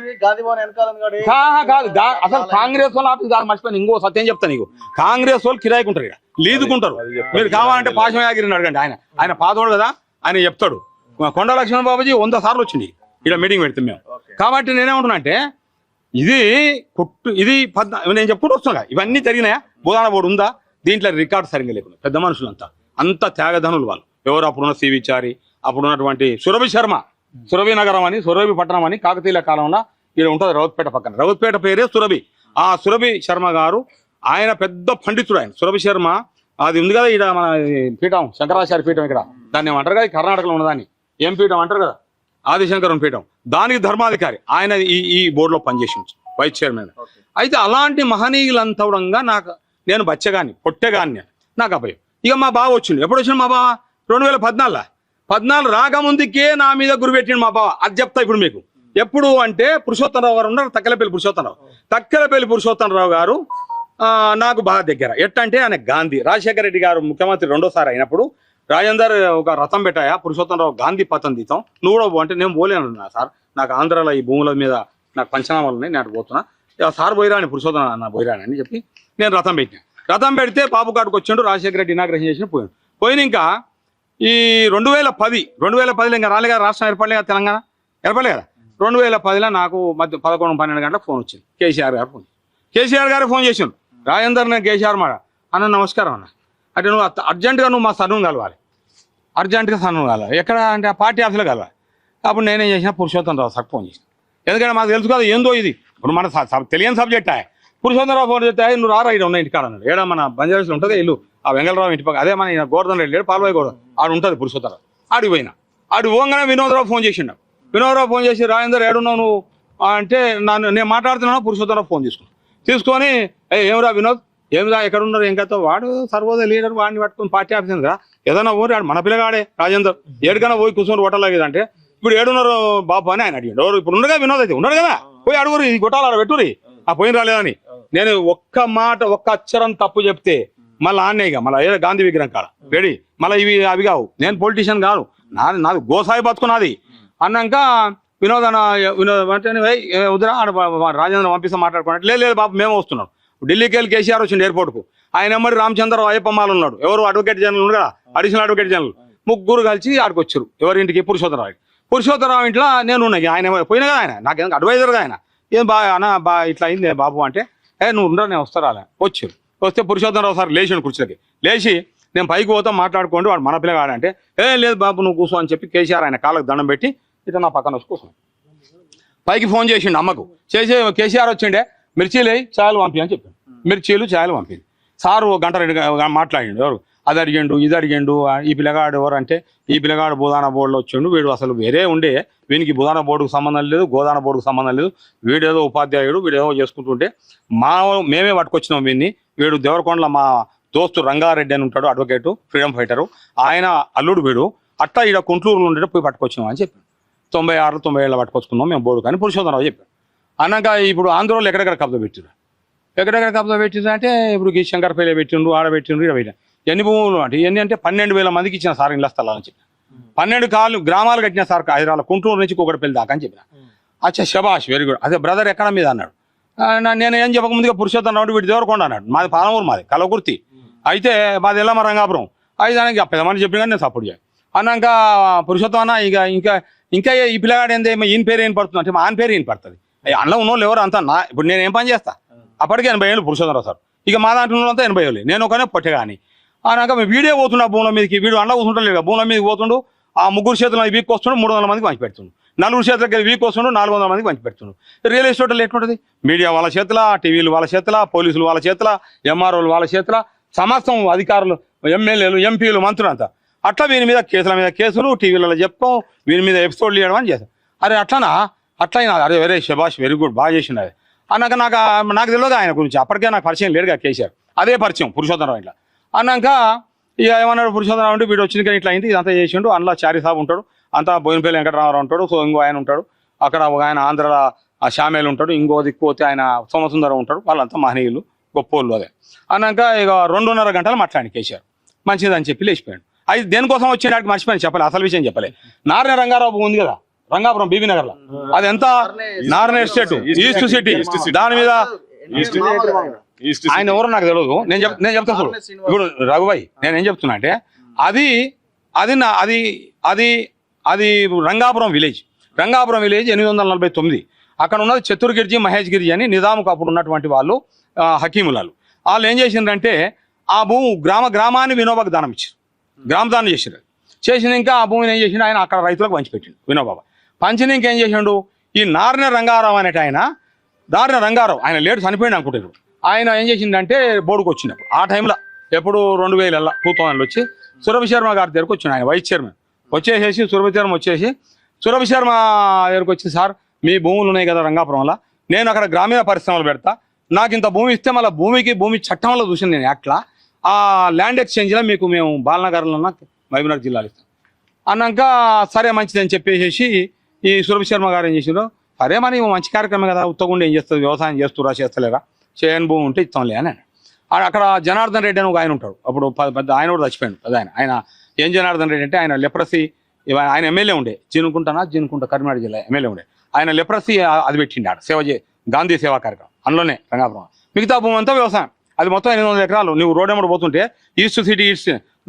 కాదు. అసలు కాంగ్రెస్ వాళ్ళు ఆఫీస్ కాదు, మర్చిపోయిన ఇంకో సత్యం చెప్తాను నీకు. కాంగ్రెస్ వాళ్ళు కిరాయికుంటారు, ఇక్కడ లీదుకుంటారు. మీరు కావాలంటే పాశమయాగిరిని అడగండి, ఆయన పాతోడు కదా, ఆయన చెప్తాడు. కొండ లక్ష్మణ బాబుజీ 100 సార్లు వచ్చింది ఇక్కడ మీటింగ్ పెడితే మేము. కాబట్టి నేనేమంటున్నా అంటే ఇది నేను చెప్పుకుంటూ వస్తున్నా, ఇవన్నీ జరిగినాయా? భూదాన బోర్డు ఉందా? దీంట్లో రికార్డు సరిగ్గా లేకుండా పెద్ద మనుషులంతా అంత త్యాగధనులు వాళ్ళు. ఎవరు అప్పుడున్న సివిచారి, అప్పుడున్నటువంటి సురభి శర్మ, సురభి నగరం అని, సురభి పట్టణం అని కాకతీయుల కాలంలో ఇక్కడ ఉంటుంది రౌత్పేట పక్కన. రౌత్పేట పేరే సురభి. ఆ సురభి శర్మ గారు ఆయన పెద్ద పండితుడు. ఆయన సురభి శర్మ అది ఉంది కదా ఇక్కడ మన పీఠం, శంకరాచార్య పీఠం, ఇక్కడ దాన్ని ఏమంటారు కదా, కర్ణాటకలో ఉన్నదాన్ని ఏం పీఠం అంటారు కదా, ఆదిశంకరం పీఠం. దానికి ధర్మాధికారి ఆయన ఈ బోర్డులో పనిచేసి వైస్ చైర్మన్. అయితే అలాంటి మహనీయులంతా నేను బచ్చగాన్ని, పొట్టెగాన్ని, నాకు అభయం. ఇక మా బావ వచ్చిండు. ఎప్పుడు వచ్చిండు మా బావ? 2014 రాకముందుకే నా మీద గురి పెట్టిండు మా బావ. అది చెప్తా ఇప్పుడు మీకు. ఎప్పుడు అంటే పురుషోత్తమరావు గారు ఉన్నారు, తక్కెలపల్లి పురుషోత్తమరావు గారు నాకు బాగా దగ్గర. ఎట్టంటే ఆయన గాంధీ, రాజశేఖర రెడ్డి గారు ముఖ్యమంత్రి 2వ సారి అయినప్పుడు రాజేందర్ ఒక రథం పెట్టాయా, పురుషోత్తమరావు గాంధీ పథం తీతాం, నువ్వు కూడా అంటే నేను పోలేను సార్, నాకు ఆంధ్రాలో ఈ భూముల మీద నాకు పంచనామాలు ఉన్నాయి, నేను పోతున్నా, సార్ పోయిరాని పురుషోత్తమ అన్న పోయిరాని అని చెప్పి నేను రథం పెట్టాను. రథం పెడితే బాబు కాడికి వచ్చిండు, రాజశేఖర రెడ్డి ఇనాగ్రేషన్ చేసిన పోయిన ఇంకా ఈ 2010 ఇంకా రాలే కదా, రాష్ట్రం ఏర్పడలే కదా, తెలంగాణ ఏర్పడలే కదా. 2010లో నాకు మధ్య 11-12 గంటలకు ఫోన్ వచ్చింది. కేసీఆర్ గారు ఫోన్ చేసిండు. రాజేందర్, నేను కేసీఆర్ మాట అన్న, నమస్కారం అన్న, అంటే నువ్వు అర్జెంటుగా మా సన్ను కలవాలి, ఎక్కడ అంటే ఆ పార్టీ ఆఫీస్లో కలవాలి. అప్పుడు నేనేం చేసిన, పురుషోత్తమరావు సార్ ఫోన్ చేసిన. ఎందుకంటే మాకు తెలుసు కదా ఏందో ఇది, ఇప్పుడు మన తెలియని సబ్జెక్ట్. పురుషోత్తమరావు ఫోన్ చేస్తే నువ్వు రారా, ఇక్కడ ఉన్న ఇంటికాడ అన్నాడు. ఏడా మన బంజారాస్లో ఉంటుంది ఇల్లు, ఆ వెంగళరావు ఇంటి పక్క, అదే మన గోవర్ధన్ రెడ్డి లేడు, పాల్వాయి గోడ ఆడు ఉంటుంది పురుషోత్తమరావు. ఆడు పోగానే వినోదరావు ఫోన్ చేసిండు. వినోదరావు ఫోన్ చేసి, రాజేందర్ ఏడున్నావు నువ్వు అంటే, నేను మాట్లాడుతున్నాను. పురుషోత్తమరావు ఫోన్ తీసుకొని ఏమరా వినోద్, ఏమిరా ఎక్కడ ఉన్నారు, ఇంకా వాడు సర్వోదయ లీడర్, వాడిని పట్టుకుని పార్టీ ఆఫీస్ కదా, ఏదైనా ఊరి ఆడు మన పిల్లగాడే రాజేందర్, ఏడుకన్నా పోయి కూర్చొని కొట్టలేదంటే, ఇప్పుడు ఏడున్నారు బాబు అని ఆయన అడిగాడు. ఎవరు ఇప్పుడు ఉండగా వినోద్ అయితే ఉన్నాడు కదా, పోయి అడుగురు, ఈ కొట్టాలి పెట్టురి, ఆ పోయిన రాలేదని. నేను ఒక్క అక్షరం తప్పు చెప్తే మళ్ళీ ఆన్నేగా మళ్ళీ గాంధీ విగ్రహం కాడ రెడీ, మళ్ళీ అవి కావు, నేను పొలిటీషియన్ కాదు, నాది గోసాయి బతుకున్నది అన్నాక వినోద్ అంటే వద్దురా రాజేంద్ర పంపిస్తా మాట్లాడుకున్నట్టు. లేదు బాబు మేము వస్తున్నాం. ఢిల్లీకి వెళ్ళి కేసీఆర్ వచ్చిండు ఎయిర్పోర్ట్కు. ఆయన ఎమ్మడి రామచంద్రరావు అయ్యప్పమాల ఉన్నాడు, ఎవరు అడ్వకేట్ జనరల్ ఉన్నాడు కదా, అడిషనల్ అడ్వకేట్ జనరల్, ముగ్గురు కలిసి ఆడికి వచ్చారు. ఎవరింటికి? పురుషోత్తమరావు ఇంట్లో నేను ఉన్నాయి. ఆయన పోయినా కదా, ఆయన నాకు ఎందుకు అడ్వైజర్గా ఆయన. ఏం ఇట్లా అయింది బాబు అంటే, నువ్వు ఉండరా నేను వస్తారా వచ్చారు. వస్తే పురుషోత్తమరావు సార్ లేచిండు కుర్చీలకి, లేచి నేను పైకి పోతాం మాట్లాడుకోండి, వాడు మన పిల్లగాడంటే, లేదు బాబు నువ్వు కూర్చో అని చెప్పి కేసీఆర్ ఆయన కాళ్ళకు దండం పెట్టి ఇట్లా నా పక్కన వచ్చి కూర్చున్నాను. పైకి ఫోన్ చేసిండు అమ్మకు, చేసి కేసీఆర్ వచ్చిండే, మిర్చీలు ఛాయలు పంపి అని చెప్పాను. మిర్చీలు ఛాయలు పంపింది. సారు 1-2 మాట్లాడిండు. ఎవరు అది అడిగిండు, ఇది అడిగిండు, ఈ పిల్లగాడు ఎవరు అంటే, ఈ పిల్లగాడు భూదాన బోర్డులో వచ్చిండు, వీడు అసలు వేరే ఉండే, వీనికి భూదాన బోర్డుకు సంబంధం లేదు, గోదాన బోర్డుకు సంబంధం లేదు, వీడేదో ఉపాధ్యాయుడు, వీడేదో చేసుకుంటుంటే మేమే పట్టుకొచ్చినాం వీడిని. వీడు దేవరకొండలో మా దోస్తు రంగారెడ్డి అని ఉంటాడు, అడ్వకేటు, ఫ్రీడమ్ ఫైటరు, ఆయన అల్లుడు వీడు. అట్టా ఇక్కడ కుంట్లూరులో ఉండే పోయి పట్టుకొచ్చినాం అని చెప్పాను. 96-97 పట్టుకొచ్చుకున్నాం మేము బోర్డు కానీ పురుషోత్తమరావు చెప్పాను. అన్నాక ఇప్పుడు ఆంధ్రలో ఎక్కడెక్కడ కబ్జా పెట్టిరు అంటే, ఇప్పుడు శంకర్పల్లి పెట్టిండ్రు, ఆడ పెట్టిండ్రు, ఇక్కడ పెట్టిన ఎన్ని భూములు అంటే ఎన్ని అంటే 12,000 మందికి ఇచ్చిన సార్ ఇళ్ళ స్థలాలు అని చెప్పిన. 12 గ్రామాలు కట్టిన సార్ హైదరాబాద్, కుంటూరు నుంచి కూకట్పల్లి దాకా అని చెప్పిన. అచ్చా శబాష్, వెరీ గుడ్. అదే బ్రదర్ ఎక్కడ మీద అన్నాడు. నేను ఏం చెప్పకముందుగా పురుషోత్తమరావు వీడి దేవరకొండ అన్నాడు. మాది పాలమూరు, మాది కలవకుర్తి, అయితే మాది ఎల్లమ్మ రంగాపురం. అయితే దానికి పెద్దమని చెప్పిన కానీ నేను సపోర్ట్ చేయాలి అన్నాక, పురుషోత్తమ అన్న ఇంకా ఈ పిల్లగాడు ఏందేమో ఈయన పేరు ఏం పడుతుంది అంటే, మా ఆయన పేరు ఈయన పడుతుంది. అందులో ఉన్నోళ్ళు ఎవరు అంతా ఇప్పుడు నేను ఏం పని చేస్తా, అప్పటికే 80 ఏళ్ళు పురుషోత్తమరావు సార్, ఇక మా దాంట్లో అంతా 80 ఏళ్ళు, నేను ఒకనే పొట్టగాని. అన్నాక వీడియో పోతుండే భూముల మీదకి, వీడు అండ కూర్చుంటలేదు భూముల మీదకి పోతుండు. ఆ ముగ్గురు చేతుల వీక్ వస్తుండు 300 మందికి పంచి పెడుతుండు, నలుగురు చేతులకి వీక్ వస్తుండు 400 మందికి పంచి పెడుతుండు. రియల్ ఎస్టేట్లో ఎట్లుంటుంది? మీడియా వాళ్ళ చేతుల, టీవీలు వాళ్ళ చేతుల, పోలీసులు వాళ్ళ చేతుల, ఎంఆర్ఓలు వాళ్ళ చేతుల, సమస్తం అధికారులు, ఎమ్మెల్యేలు, ఎంపీలు, మంత్రులు అంతా. అట్లా వీని మీద కేసుల మీద కేసులు, టీవీలలో చెప్పుకోం, వీని మీద ఎపిసోడ్లు ఇవ్వడం అని చేస్తాం. అరే అట్లయినా అరే వెరీ శబాష్, వెరీ గుడ్, బాగా చేసిండు అది అన్నాక నాకు తెలియదు ఆయన గురించి. అప్పటికే నాకు పరిచయం లేడుగా కేసీఆర్, అదే పరిచయం పురుషోత్తమరావు ఇట్లా అన్నాక ఇక ఏమన్నాడు పురుషోత్తమరావు అంటే వీడు వచ్చింది కానీ ఇట్లా అయింది, ఇదంతా చేసిండు. అందులో చారి సాబ్ ఉంటాడు, అంతా బోయినపల్లి వెంకటరామారావు ఉంటాడు, సో ఇంకో ఆయన ఉంటాడు, అక్కడ ఒక ఆయన ఆంధ్రాల ఆ షామేలు ఉంటాడు, ఇంకో దిక్కుపోతే ఆయన సోమసుందరం ఉంటాడు, వాళ్ళంతా మహనీయులు గొప్పోళ్ళు. అదే అన్నాక ఇక 2.5 గంటలు మాట్లాడి కేసీఆర్ మంచిదని చెప్పి లేచిపోయాడు. అది దేనికోసం వచ్చేటానికి మర్చిపోయాను చెప్పలే, అసలు విషయం చెప్పలే. నారాయణ రంగారావు ఉంది కదా రంగాపురం బీబీ నగర్ లో, అది ఎంత నారాయణ ఎస్టేట్ ఈస్ట్ సిటీ, దాని మీద ఆయన ఎవరో నాకు తెలియదు. నేను చెప్తాను చూడు ఇప్పుడు రఘుబాయ్, నేనేం చెప్తున్నా అంటే అది అది అది అది అది రంగాపురం విలేజ్. రంగాపురం విలేజ్ 849. అక్కడ ఉన్నది చతుర్గిరిజి, మహేష్ గిరిజి అని నిజాముకు అప్పుడు ఉన్నటువంటి వాళ్ళు హకీములాలు. వాళ్ళు ఏం చేసిండ్రంటే ఆ భూమి గ్రామాన్ని వినోబాకు దానం ఇచ్చారు, గ్రామదానం చేసారు. చేసిన ఇంకా ఆ భూమిని ఏం చేసిండు ఆయన అక్కడ రైతులకు పంచిపెట్టిండు వినోబాబా. పంచిన ఇంకేం చేసిండు ఈ నారాయణ రంగారావు అనేట ఆయన, నారాయణ రంగారావు ఆయన లేటు చనిపోయింది అనుకుంటారు. ఆయన ఏం చేసిండంటే బోర్డుకు వచ్చినప్పుడు ఆ టైంలో ఎప్పుడు 2000 వచ్చి సురభి శర్మ గారి దగ్గరకు వచ్చిండు. ఆయన వైస్ చైర్మన్ వచ్చేసేసి సురభి శర్మ దగ్గరకు వచ్చి, సార్ మీ భూములు ఉన్నాయి కదా రంగాపురంలో, నేను అక్కడ గ్రామీణ పరిశ్రమలు పెడతా, నాకు ఇంత భూమి ఇస్తే మళ్ళీ భూమి చట్టంలో చూసింది నేను యాక్ట్లా, ఆ ల్యాండ్ ఎక్స్చేంజ్లో మీకు మేము బాలనగర్లో మహబూబ్నగర్ జిల్లాలో ఇస్తాం అన్నాక సరే మంచిదని చెప్పేసి ఈ సురభి శర్మ గారు ఏం చేసిండ్రు, సరే మరి మంచి కార్యక్రమం కదా, ఉత్తగుండి ఏం చేస్తుంది, వ్యవసాయం చేస్తలేరా, చేయని భూమి ఉంటే ఇస్తాంలే అని. అక్కడ జనార్దన్ రెడ్డి అని ఒక ఆయన ఉంటాడు, అప్పుడు పెద్ద ఆయన కూడా చచ్చిపోయాడు. పెద్ద ఆయన ఏం జనార్దన్ రెడ్డి అంటే ఆయన లెప్రసీ, ఆయన ఎమ్మెల్యే ఉండే జీనుకుంట కరీంనగర్ జిల్లా ఎమ్మెల్యే ఉండే. ఆయన లెప్రసీ అది పెట్టిండి ఆడ గాంధీ సేవా కార్యక్రమం, అందులోనే రంగాపురం. మిగతా భూమి అంతా వ్యవసాయం, అది మొత్తం 800 ఎకరాలు. నువ్వు రోడ్ ఎమ్మడి పోతుంటే ఈస్ట్ సిటీ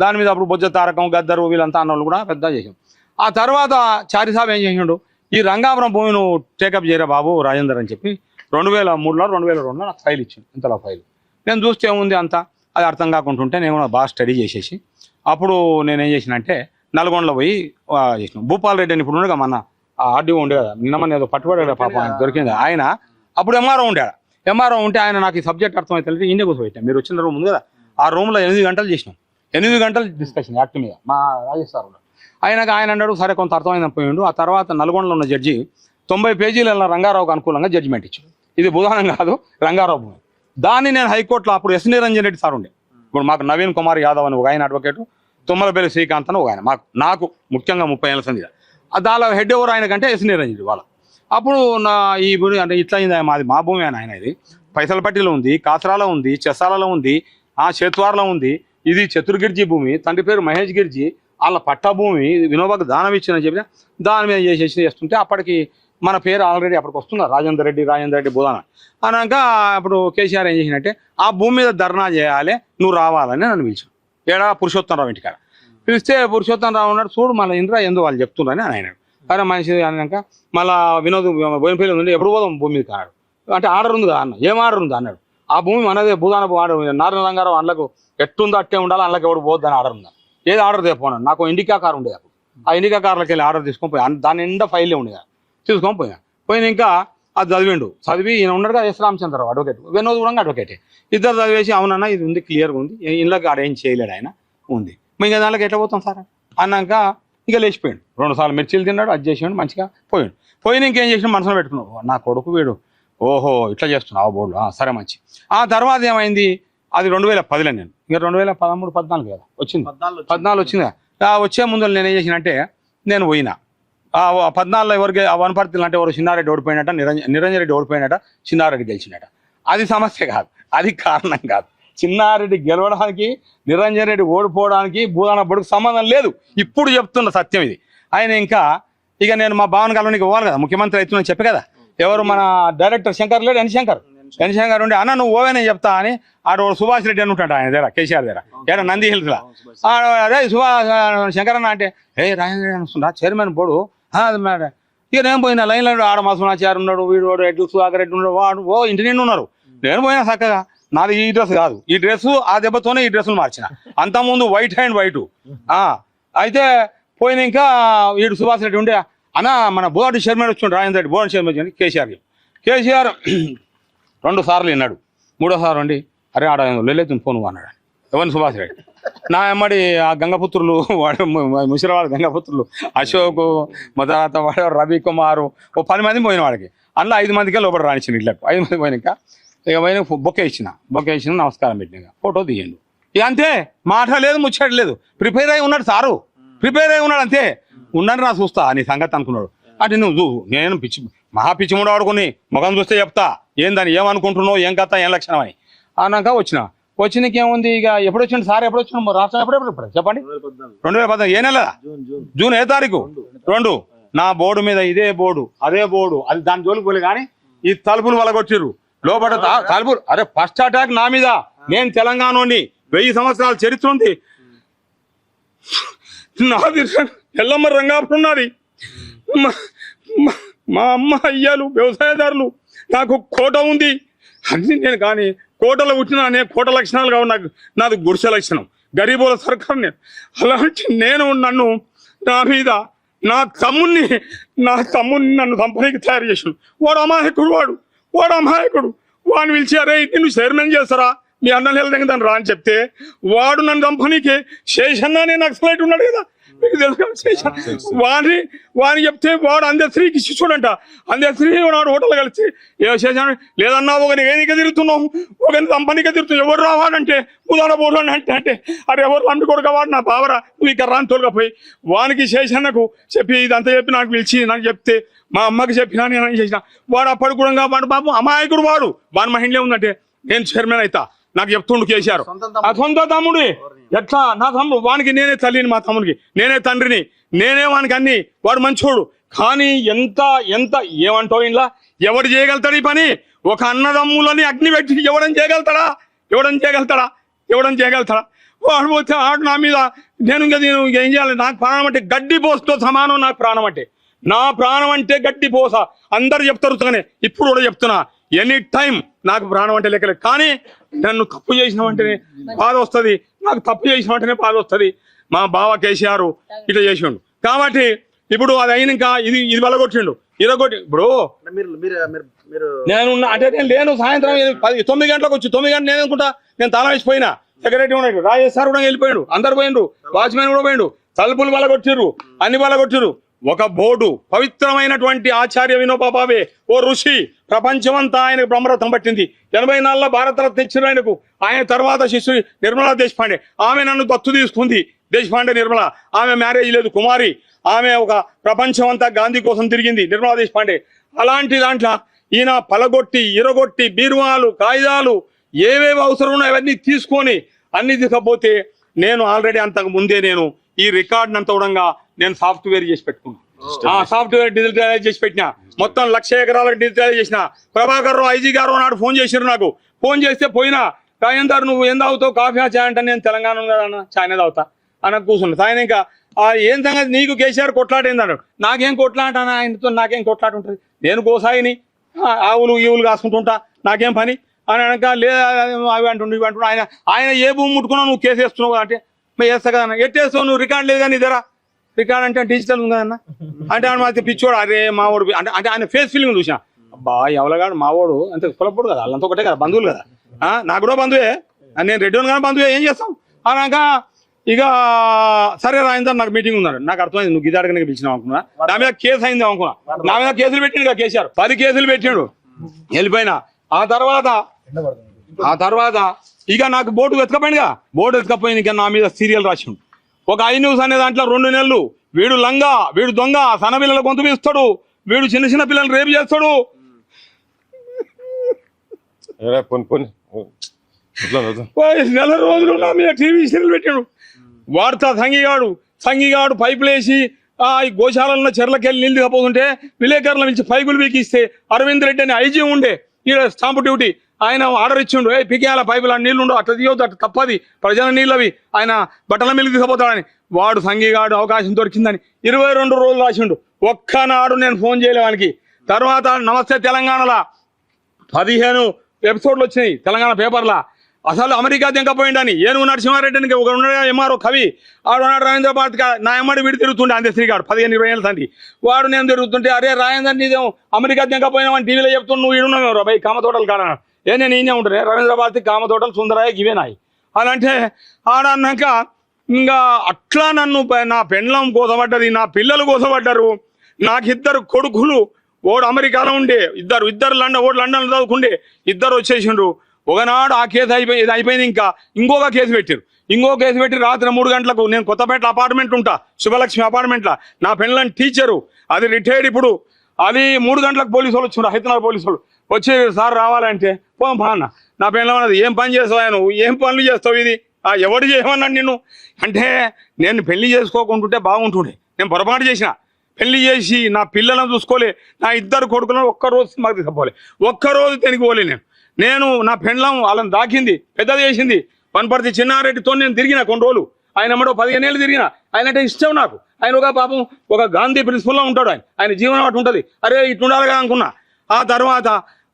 దాని మీద అప్పుడు బొజ్జ తారకం, గద్దరు వీళ్ళంతా అన్నోళ్ళు కూడా పెద్ద చేసాం. ఆ తర్వాత చారిసాబ్ ఏం చేసిండు, ఈ రంగాపురం భూమి నువ్వు టేకప్ చేయరా బాబు రాజేందర్ అని చెప్పి 2003లో 2002లో నాకు ఫైల్ ఇచ్చింది. ఇంతలో ఫైల్ నేను చూస్తే ఏముంది అంతా అది అర్థం కాకుంటుంటే నేను కూడా బాగా స్టడీ చేసేసి అప్పుడు నేనేం చేసినంటే నల్గొండలో పోయి చేసిన. భూపాల్ రెడ్డి అని ఇప్పుడు ఉండగా మన ఆర్డీఓ ఉండే కదా, నిన్న ఏదో పట్టుబడి పాప ఆయన దొరికింది. ఆయన అప్పుడు ఎంఆర్ఓ ఉంటే ఆయన నాకు ఈ సబ్జెక్ట్ అర్థమైతే ఇండియా కోసం పెట్టాను. మీరు వచ్చిన రూమ్ ఉంది కదా, ఆ రూమ్లో 8 గంటలు చేసినాం. 8 గంటలు డిస్కషన్ యాక్ట్ మీద మా రాజేష్ సార్ ఆయన అన్నాడు సరే కొంత అర్థమైందని పోయిండు. ఆ తర్వాత నల్గొండలో ఉన్న జడ్జి 90 పేజీల రంగారావుకు అనుకూలంగా జడ్జిమెంట్ ఇచ్చాడు. ఇది బుధానం కాదు, రంగారావు భూమి. దాన్ని నేను హైకోర్టులో అప్పుడు ఎస్ నిరంజన్ రెడ్డి సార్ ఉండే, ఇప్పుడు మాకు నవీన్ కుమార్ యాదవ్ అని ఒక ఆయన అడ్వకేటు, తుమ్మలపల్లి శ్రీకాంత్ అని ఒక ఆయన, నాకు ముఖ్యంగా 30 ఏళ్ళ సందిగా దాని హెడ్ ఎవరు ఆయన కంటే ఎస్ నిరంజన్ రెడ్డి వాళ్ళ. అప్పుడు ఈ భూమి అంటే ఇట్లా అయింది, మాది మా భూమి ఆయన ఇది పైసలపట్టిలో ఉంది, కాసరాలో ఉంది, చెసాలలో ఉంది, చేత్వార్లో ఉంది. ఇది చతుర్గిరిజి భూమి, తండ్రి పేరు మహేష్ గిరిజి, వాళ్ళ పట్టా భూమి వినోబాకు దానం ఇచ్చిందని చెప్పి దాని మీద చేస్తుంటే అప్పటికి మన పేరు ఆల్రెడీ అప్పటికి వస్తున్నారు రాజేందర్ రెడ్డి బుధాన అన్నాక అప్పుడు కేసీఆర్ ఏం చేసినట్టే ఆ భూమి మీద ధర్నా చేయాలి, నువ్వు రావాలని నన్ను పిలిచాను. ఏడా పురుషోత్తమరావు ఇంటికాడ పిలిస్తే పురుషోత్తమరావు ఉన్నాడు, చూడు మళ్ళీ ఇంద్రా ఎందుకు వాళ్ళు చెప్తున్నారని ఆయన సరే మనిషి అన్నాక మళ్ళీ వినోద్ బోయినపల్లి ఉంది, ఎప్పుడు పోదాం భూమి మీద అన్నాడు. అంటే ఆర్డర్ ఉంది కదా అన్న, ఏం ఆర్డర్ ఉంది అన్నాడు. ఆ భూమి మనదే బుధాన నారాయణ రంగారావు అందులోకి ఎట్టుందో అట్టే ఉండాలి, అందులోకి ఎవడు పోద్దని ఆర్డర్ ఉందా, ఏది ఆర్డర్ తెపోన్నాడు. నాకు ఇండికా కార్ ఉండేది అప్పుడు, ఆ ఇండికా కార్లోకి వెళ్ళి ఆర్డర్ తీసుకొని పోయా, దాని నిండా ఫైల్లే ఉండేది, తీసుకొని పోయిన ఇంకా అది చదివి ఈయన ఉన్నాడు కదా ఎస్ రామచంద్రరావు అడ్వకేట్, వినోద్ కూడా అడ్వకేటే, ఇద్దరు చదివేసి అవునన్నా ఇది ఉంది క్లియర్గా ఉంది, ఇంట్లోకి ఆడ ఏం చేయలేడు ఆయన ఉంది, ఇంకా దాంట్లోకి ఎట్లా పోతాం సార్ అన్నాక ఇక లేచిపోయాడు. 2 సార్లు మిర్చీలు తిన్నాడు, అది చేసాడు, మంచిగా పోయిన ఇంకేం చేసినా మనసులో పెట్టుకున్నావు నా కొడుకు వీడు, ఓహో ఇట్లా చేస్తున్నావు బోర్డు, సరే మంచి. ఆ తర్వాత ఏమైంది, అది 2010లో నేను ఇంకా 2013, 14 కదా వచ్చింది, 14 వచ్చింది. వచ్చే ముందు నేను ఏం చేసినంటే నేను పోయినా 14లో ఎవరికి వనపర్తిలో అంటే ఎవరు చిన్నారెడ్డి ఓడిపోయినట, నిరంజన్ రెడ్డి ఓడిపోయినట, చిన్నారెడ్డి గెలిచినట. అది సమస్య కాదు, అది కారణం కాదు. చిన్నారెడ్డి గెలవడానికి నిరంజన్ రెడ్డి ఓడిపోవడానికి భూదాన బొడుకు సంబంధం లేదు. ఇప్పుడు చెప్తున్న సత్యం ఇది. ఆయన ఇంకా ఇక నేను మా భావన కాలనీకి పోవాలి కదా, ముఖ్యమంత్రి అవుతుందని చెప్పే కదా, ఎవరు మన డైరెక్టర్ శంకర్ లేడు, ఎన్ శంకర్ ఉండి అన్న నువ్వు ఓవేనే చెప్తా అని ఆడు సుభాష్ రెడ్డి అని ఉంటాడు ఆయన దగ్గర, కేసీఆర్ దగ్గర, ఏడా నంది హిల్స్లో. అదే శంకర్ అన్న అంటే రాజేంద్ర రెడ్డి వస్తుందా చైర్మన్ బోర్డు అది మేడం. ఇక నేను పోయినా లైన్లో ఆడ మాసమాచారు ఉన్నాడు, వీడు ఎడ్లు సుధాకర్ రెడ్డి ఉన్నాడు, వాడు ఇంటి నిండి ఉన్నారు. నేను పోయినా చక్కగా నాది ఈ డ్రెస్ కాదు, ఈ డ్రెస్ ఆ దెబ్బతోనే ఈ డ్రెస్సులు మార్చిన. అంతకుముందు వైట్ అండ్ వైట్. అయితే పోయిన ఇంకా వీడు సుభాష్ రెడ్డి ఉండే అన్న మన బోర్డు చైర్మన్ వచ్చిండు, రాజేంద్ర రెడ్డి బోర్డు చైర్మన్ వచ్చి కేసీఆర్ 2 సార్లు విన్నాడు. 3వ సారి అండి అరే ఆడ లెల్లేతుంది ఫోన్ అన్నాడు. ఎవరిని? సుభాష్ రెడ్డి. నా ఎమ్మడి ఆ గంగపుత్రులు వాడు ముషిరాబాద్ గంగపుత్రులు అశోక్ తర్వాత వాడు రవి కుమార్ 10 మంది పోయిన వాడికి. అందులో 5 మందికే లోపల రానిచ్చిన ఇళ్ళకు. 5 మంది పోయినాక ఇక పోయిన బొకే ఇచ్చిన నమస్కారం పెట్టినాక ఫోటో తీయండు. ఇక అంతే, మాట లేదు ముచ్చట లేదు. ప్రిపేర్ అయి ఉన్నాడు సారు, ప్రిపేర్ అయి ఉన్నాడు అంతే. ఉన్నాను నా చూస్తా నీ సంగతి అనుకున్నాడు. అంటే నువ్వు నేను మహా పిచ్చి మూడు ఆడుకుని ముఖం చూస్తే చెప్తా ఏందని ఏమనుకుంటున్నావు ఏం కథ ఏం లక్షణం అని అన్నాక వచ్చినకి ఏముంది. ఇక ఎప్పుడు వచ్చిండు సార్, ఎప్పుడు వచ్చిన రాష్ట్రం ఎప్పుడు చెప్పండి. 2014 ఏ నెల? జూన్ ఏ తారీఖు? 2. నా బోర్డు మీద ఇదే బోర్డు అదే బోర్డు, అది దాని జోలికి పోలే. కానీ ఈ తలుపులు వలగొట్టిర్రు లోపల తలుపులు. అరే ఫస్ట్ అటాక్ నా మీద. నేను తెలంగాణని 1000 సంవత్సరాల చరిత్ర ఉంది నాది. ఎల్లమ్మ రంగాపురం ఉన్నది. మా అమ్మ అయ్యాలు వ్యవసాయదారులు. నాకు కోట ఉంది అన్ని నేను. కానీ కోటలో పుట్టిన అనే కోట లక్షణాలు కావు నాకు. నాది గుడిసె లక్షణం, గరీబుల సర్కారు నేను. అలాంటి నేను నన్ను నా మీద నా తమ్ముడిని నన్ను కంపెనీకి తయారు చేసాడు. వాడు అమాయకుడు. వాడిని పిలిచి అరే నిన్ను చైర్మన్ చేస్తారా మీ అన్న నెల దగ్గర రా అని చెప్తే వాడు నన్ను కంపెనీకి శేషన్న అనే నక్సలైట్ ఉన్నాడు కదా మీకు తెలుసు. వాడిని చెప్తే వాడు అందశ్రీకి శిష్యుడంట. అందశ్రీ వాడు హోటల్ కలిసి శేషాన్ని లేదన్నా ఒకని ఏదిగా తిరుగుతున్నావు, ఒకని కంపెనీగా తిరుగుతున్నావు, ఎవరు రావాడంటే ఉదాహరణ పోడు అంటే అరే ఎవరు అమ్మి కొడుక వాడు నా బావరా నువ్వు ఇక్కడ రాని తోలుకపోయి వానికి శేషన్నకు చెప్పి ఇదంతా చెప్పి నాకు పిలిచి నాకు చెప్తే మా అమ్మకి చెప్పినా నేను చేసిన. వాడు అప్పటి కూడా వాడు బాబు అమాయకుడు. వాడి మహిళ ఉందంటే నేను చైర్మన్ అవుతా నాకు చెప్తుండు కేసీఆర్. ఆ సొంత తమ్ముడు ఎట్లా నా తమ్ముడు. వానికి నేనే తల్లిని, మా తమ్ముడికి నేనే తండ్రిని, నేనే వానికి అన్ని. వాడు మంచోడు. కానీ ఎంత ఏమంటావు ఇంట్లో ఎవడు చేయగలుగుతాడు ఈ పని? ఒక అన్నదమ్ములని అగ్ని పెట్టి ఎవడని చేయగలుగుతాడా? వాడు పోతే ఆడు నా మీద. నేను ఏం చేయాలి? నాకు ప్రాణం అంటే గడ్డి పోస్తో సమానం. నాకు ప్రాణం అంటే నా ప్రాణం అంటే గడ్డి పోస. అందరు చెప్తారు కానీ ఇప్పుడు కూడా చెప్తున్నా, ఎనీ టైం నాకు ప్రాణం అంటే లెక్కలేదు. కానీ నన్ను తప్పు చేసిన వెంటనే బాధ వస్తుంది, నాకు తప్పు చేసిన వెంటనే బాధ వస్తుంది. మా బావ కేసీఆర్ ఇట్లా చేసిండు కాబట్టి ఇప్పుడు అది అయినాక ఇది వలగొట్టిండు. ఇరగొట్టి ఇప్పుడు నేను అంటే నేను లేను. సాయంత్రం 9 గంటలకు వచ్చి 9 గంటలు నేను అనుకుంటా నేను తాళం వేసిపోయినా. సెక్రటరీ ఉన్నాడు, రాజేష్ సార్ కూడా వెళ్ళిపోయాడు, అందరు పోయిండు, వాచ్మెన్ కూడా పోయిండు. తలుపులు వలగొట్టిర్రు, అన్ని వలగొట్టిర్రు. ఒక బోర్డు పవిత్రమైనటువంటి ఆచార్య వినోబా భావే ఓ ఋషి, ప్రపంచమంతా ఆయనకు బ్రహ్మరథం పట్టింది. 84లో భారతరత్న ఇచ్చిన ఆయనకు. ఆయన తర్వాత శిష్యుడు నిర్మలా దేశపాండే, ఆమె నన్ను దత్తు తీసుకుంది. దేశపాండే నిర్మల, ఆమె మ్యారేజ్ లేదు, కుమారి. ఆమె ఒక ప్రపంచం అంతా గాంధీ కోసం తిరిగింది, నిర్మలా దేశపాండే. అలాంటి దాంట్లో ఈయన పలగొట్టి ఇరగొట్టి బీరువాలు కాగితాలు ఏవేవి అవసరం ఉన్నాయో అవన్నీ తీసుకొని అన్ని తీసుకపోతే నేను ఆల్రెడీ అంతకు ముందే నేను ఈ రికార్డ్ అంతా కూడా నేను సాఫ్ట్వేర్ చేసి పెట్టుకున్నాను. సాఫ్ట్వేర్ డిజిటలైజ్ చేసి పెట్టినా. మొత్తం 1,00,000 ఎకరాలకు డిజిటలైజ్ చేసిన. ప్రభాకర్ రావు ఐజీ గారు నాడు ఫోన్ చేశారు నాకు. ఫోన్ చేస్తే పోయినా సాయంత్రం నువ్వు ఏం తాగుతావు కాఫీ చాయ్ అంటే నేను తెలంగాణ కదా చాయ్నే తాగుతా అన్న కూర్చున్నా. సాయం ఇంకా ఏం సంగతి నీకు కేసీఆర్ కొట్లాట ఏందన్నాడు. నాకేం కొట్లాట ఆయనతో, నాకేం కొట్లాట ఉంటుంది? నేను గోసాయిని, ఆవులు ఈవులు కాసుకుంటుంటా, నాకేం పని అని అనక లేదా అవి అంటుండు ఇవి అంటుండు. ఆయన ఏ భూమి ముట్టుకున్నావు నువ్వు కేసు వేస్తున్నావు అంటే వేస్తా కదా. ఎట్టేస్తావు నువ్వు? రికార్డు లేదు కానీ ఇద్దరా రికార్డ్ అంటే డిజిటల్ ఉంది కదన్నా అంటే ఆయన మాకు పిచ్చోడు. అరే మావాడు అంటే ఆయన ఫేస్ ఫీలింగ్ చూసిన. అబ్బా ఎవలగాడు మావాడు అంతే కులపోడు కదా, వాళ్ళంతా ఒకటే కదా, బంధువులు కదా. నాకు కూడా బంధువే, నేను రెడ్డి కానీ బంధువే, ఏం చేస్తాం అనక ఇక సరే రాయిందని నాకు మీటింగ్ ఉన్నాడు. నాకు అర్థమైంది నువ్వు గిదాడకనే పిలిచినావు అనుకున్నా. నా మీద కేసు అయింది అనుకున్నా. నా మీద కేసులు పెట్టిండు కదా కేసీఆర్, 10 కేసులు పెట్టిండు. వెళ్ళిపోయినా. ఆ తర్వాత ఇక నాకు బోర్డు వెతకపోయిందిగా. బోర్డు వెతకపోయింది ఇక నా మీద సీరియల్ రాసిండు. ఒక ఐ న్యూస్ అనే దాంట్లో 2 నెలలు వీడు లంగా, వీడు దొంగ, సన్న పిల్లల గొంతు తీస్తాడు, వీడు చిన్న పిల్లలు రేపు చేస్తాడు. నెల రోజులు నా మీద టీవీ సీరియల్ పెట్టాడు. వార్త సంగిగాడు పైపులు వేసి ఈ గోశాలలో చెర్లకెళ్ళి నీళ్ళు దిగపోతుంటే విలేకరుల నుంచి పైపులు పీకిస్తే అరవింద్ రెడ్డి అని ఐజీ ఉండే ఈడ స్టాంపు డ్యూటీ, ఆయన ఆర్డర్ ఇచ్చిండు, పీకేయాల పైపులు నీళ్ళు ఉండవు, అట్లా తీయవద్దు, అట్లా తప్పది, ప్రజల నీళ్ళు అవి, ఆయన బట్టల మిల్లు దిగపోతాడని. వాడు సంగిగాడు అవకాశం దొరికిందని 22 రోజులు రాసిండు. ఒక్కనాడు నేను ఫోన్ చేయలే వానికి. తర్వాత నమస్తే తెలంగాణలో ఎపిసోడ్లు వచ్చినాయి తెలంగాణ పేపర్లా. అసలు అమెరికా దింకపోయిండని ఏనుగు నరసింహారెడ్డికి ఒక ఉన్నాడు ఎంఆర్ఓ కవి ఆడున్నాడు రవీంద్ర భారత్ నా ఎమ్మడి వీడు తిరుగుతుండే అందశ్రీగాడు 15-20 ఏళ్ళ తండ్రి వాడు నేను తిరుగుతుంటే అరే రాజేందర్ నీదేమో అమెరికా దింకపోయినామని టీవీలో చెప్తున్నా నువ్వు ఈడున్నావు భయ్ కామతోటలు కాడ నేను ఈయనే ఉంటున్నా రవీంద్ర భారతి కామతోటలు సుందరాయ ఇవేనాయి అని అంటే ఆడన్నాక ఇంకా అట్లా నన్ను నా పెండ్లం కోసపడ్డది నా పిల్లలు కోసపడ్డారు. నాకు 2 కొడుకులు ఓడు అమెరికాలో ఉండే ఇద్దరు లండన్ చదువుకుండే 2 వచ్చేసిండ్రు. ఒకనాడు ఆ కేసు అయిపోయింది ఇంకా ఇంకొక కేసు పెట్టి రాత్రి 3 గంటలకు నేను కొత్తపేట అపార్ట్మెంట్ ఉంటా శుభలక్ష్మి అపార్ట్మెంట్లో నా పెళ్ళని టీచరు అది రిటైర్డ్ ఇప్పుడు అది 3 గంటలకు పోలీసు వాళ్ళు వచ్చిండ్రు హైదరాబాద్ పోలీసు వాళ్ళు వచ్చి సార్ రావాలంటే పోమ్మా అన్న నా పెళ్ళం అన్నది ఏం పని చేస్తావు నువ్వు ఏం పనులు చేస్తావు ఇది ఎవడు చేయమన్నాడు నిన్ను అంటే నేను పెళ్లి చేసుకోకుంటుంటే బాగుంటుండే నేను పొరపాటు చేసిన పెళ్లి చేసి నా పిల్లలను చూసుకోలే నా 2 కొడుకులను ఒక్కరోజు మాకు తీసుకుపోలే ఒక్కరోజు తినిగిపోలే నేను నా పెండ్లం వాళ్ళని దాకింది పెద్దది చేసింది వనపర్తి చిన్నారెడ్డితో నేను తిరిగిన కొన్ని రోజులు ఆయన ఎమ్మడో 15 ఏళ్ళు తిరిగిన ఆయన అంటే ఇష్టం నాకు ఆయన ఒక పాపం ఒక గాంధీ ప్రిన్సిపల్లో ఉంటాడు ఆయన జీవనం అటు ఉంటుంది అరే ఇట్లుండాలిగా అనుకున్నా. ఆ తర్వాత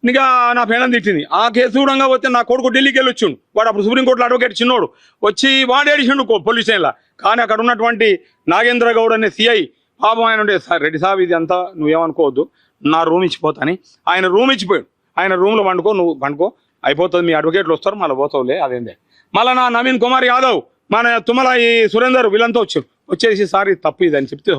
ఇంకా నా పెండ్లం తిట్టింది ఆ కేసు కూడా వస్తే నా కొడుకు ఢిల్లీకి వెళ్ళి వచ్చిండు వాడు అప్పుడు సుప్రీంకోర్టులో అడ్వకేట్ చిన్నోడు వచ్చి వాడేడిచిండు పోలీస్ స్టేషన్లో కానీ అక్కడ ఉన్నటువంటి నాగేంద్ర గౌడ్ అనే సిఐ పాపం ఆయన ఉండే సార్ రెడ్డి సాబ్ ఇది అంతా నువ్వేమనుకోవద్దు నా రూమ్ ఇచ్చిపోతాని ఆయన రూమ్ ఇచ్చిపోయాడు ఆయన రూమ్లో నువ్వు పండుకో అయిపోతుంది మీ అడ్వకేట్లు వస్తారు మళ్ళీ పోతావులే అదేందే. మళ్ళీ నా నవీన్ కుమార్ యాదవ్ మన తుమ్మల ఈ సురేందర్ వీళ్ళంతా వచ్చేసి సార్ ఇది తప్పు ఇది అని చెప్తే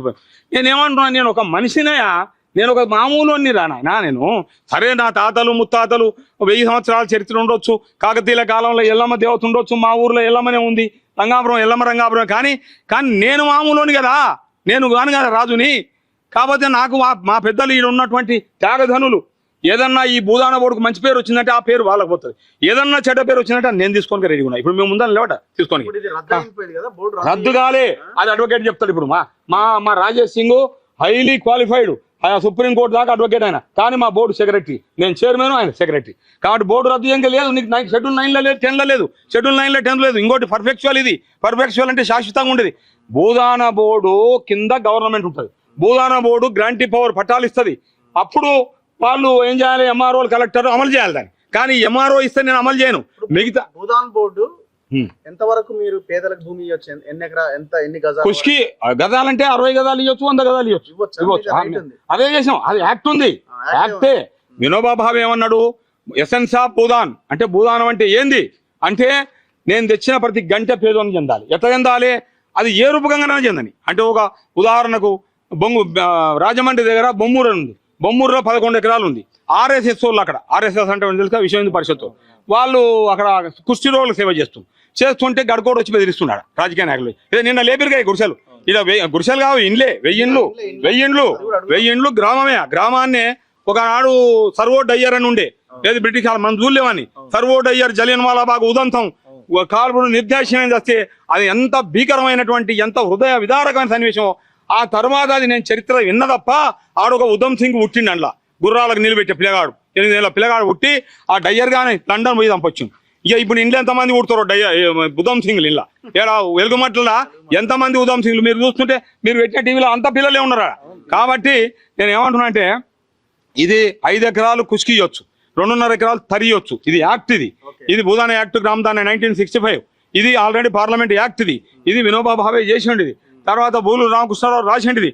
నేనేమంటున్నాను నేను ఒక మనిషినయా నేను ఒక మామూలు రానాయనా నేను సరే నా తాతలు ముత్తాతలు 1000 సంవత్సరాల చరిత్ర ఉండొచ్చు కాకతీయుల కాలంలో ఎల్లమ్మ దేవత ఉండొచ్చు మా ఊర్లో ఎల్లమ్మనే ఉంది రంగాపురం కానీ నేను మామూలుని కదా నేను కాను కదా రాజుని. కాకపోతే నాకు మా పెద్దలు ఈడ ఉన్నటువంటి త్యాగధనులు ఏదన్నా ఈ భూదాన బోర్డుకు మంచి పేరు వచ్చిందంటే ఆ పేరు వాళ్ళకి పోతుంది ఏదన్నా చెడ్డ పేరు వచ్చిందంటే నేను తీసుకొని రెడీ ఉన్నా ఇప్పుడు మేము ముందని లేవట తీసుకొని రద్దు కాలే అది అడ్వకేట్ చెప్తాడు. ఇప్పుడు మా Rajesh Singh highly qualified supreme court దాకా అడ్వకేట్ ఆయన కానీ మా బోర్డు సెక్రటరీ నేను చైర్మన్ ఆయన సెక్రటరీ కాబట్టి బోర్డు రద్దు చేయక లేదు నీకు షెడ్యూల్ 9లో లేదు 10లో లేదు షెడ్యూల్ 9లో 10లో లేదు. ఇంకోటి పర్ఫెక్చువల్ ఇది పర్ఫెక్చువల్ అంటే శాశ్వతంగా ఉండేది. భూదాన బోర్డు కింద గవర్నమెంట్ ఉంటుంది భూదాన బోర్డు గ్రాంటీ పవర్ పట్టాలు ఇస్తుంది అప్పుడు వాళ్ళు ఏం చేయాలి ఎంఆర్ఓ కలెక్టర్ అమలు చేయాలి దాన్ని కానీ ఎంఆర్ఓ ఇస్తే నేను అమలు చేయను. మిగతా భూదాన్ బోర్డు ఎంతవరకు మీరు పేదలకు భూమి ఇవ్వచ్చు ఎన్ని గజాలు కుష్కి గజాలంటే 60 గజాలు ఇవ్వచ్చు 100 గజాలు ఇవ్వచ్చు అదే చేసాం అది యాక్ట్ ఉంది యాక్టే. వినోబా భావే ఏమన్నాడు ఎసెన్స్ ఆఫ్ భూదాన్ అంటే భూదానం అంటే ఏంది అంటే నేను తెచ్చిన ప్రతి గంట పేదోని చెందాలి ఎట్లా చెందాలి అది ఏ రూపకంగానే చెందని అంటే ఒక ఉదాహరణకు రాజమండ్రి దగ్గర బొమ్మూరు ఉంది బొమ్మూరులో 11 ఎకరాలు ఉంది ఆర్ఎస్ఎస్ వాళ్ళు అక్కడ ఆర్ఎస్ఎస్ అంటే తెలుసా విశ్వ హిందూ పరిషత్తు వాళ్ళు అక్కడ కుష్టి రోగులు సేవ చేస్తుంటే గడకోడు వచ్చి బెదిరిస్తున్నాడు రాజకీయ నాయకులు ఇదే నిన్న లేపిరిగా గుడిసెలు ఇలా గుడిసెలు కావు ఇండ్లే 1000 ఇండ్లు గ్రామాన్నే ఒకనాడు సర్వోడ్ అయ్యర్ అని ఉండే ఏది బ్రిటిష్ మనం చూడలేమని సర్వోడ్ అయ్యర్ జలియన్ వాలాబాగ్ ఉదంతం కాల్పుడు నిర్దేశనం చేస్తే అది ఎంత భీకరమైనటువంటి ఎంత హృదయ విదారకమైన సన్నివేశం. ఆ తర్వాత అది నేను చరిత్ర విన్న తప్ప ఆడొక ఉధమ్ సింగ్ పుట్టిండు అందులో గుర్రాలకు నిలబెట్టే పిల్లగాడు 8 ఏళ్ళ పిల్లగాడు పుట్టి ఆ డయ్యర్ గానే లండన్ పోయి చంపొచ్చింది. ఇక ఇప్పుడు ఇంట్లో ఎంతమంది పుడతారో ఉధమ్ సింగ్లు ఇలా ఏడా వెలుగుమట్ల ఎంతమంది ఉధమ్ సింగ్లు మీరు చూస్తుంటే మీరు పెట్టిన టీవీలో అంత పిల్లలే ఉన్నారా. కాబట్టి నేను ఏమంటున్నా అంటే ఇది 5 ఎకరాలు కుష్కి ఇవ్వచ్చు 2.5 ఎకరాలు తరియొచ్చు ఇది యాక్ట్ ఇది భూదాన యాక్ట్ గ్రామదాన 1965 ఇది ఆల్రెడీ పార్లమెంట్ యాక్ట్ ఇది వినోబా భావే చేసిండిది తర్వాత బూలు రామకృష్ణరావు రాసిండిది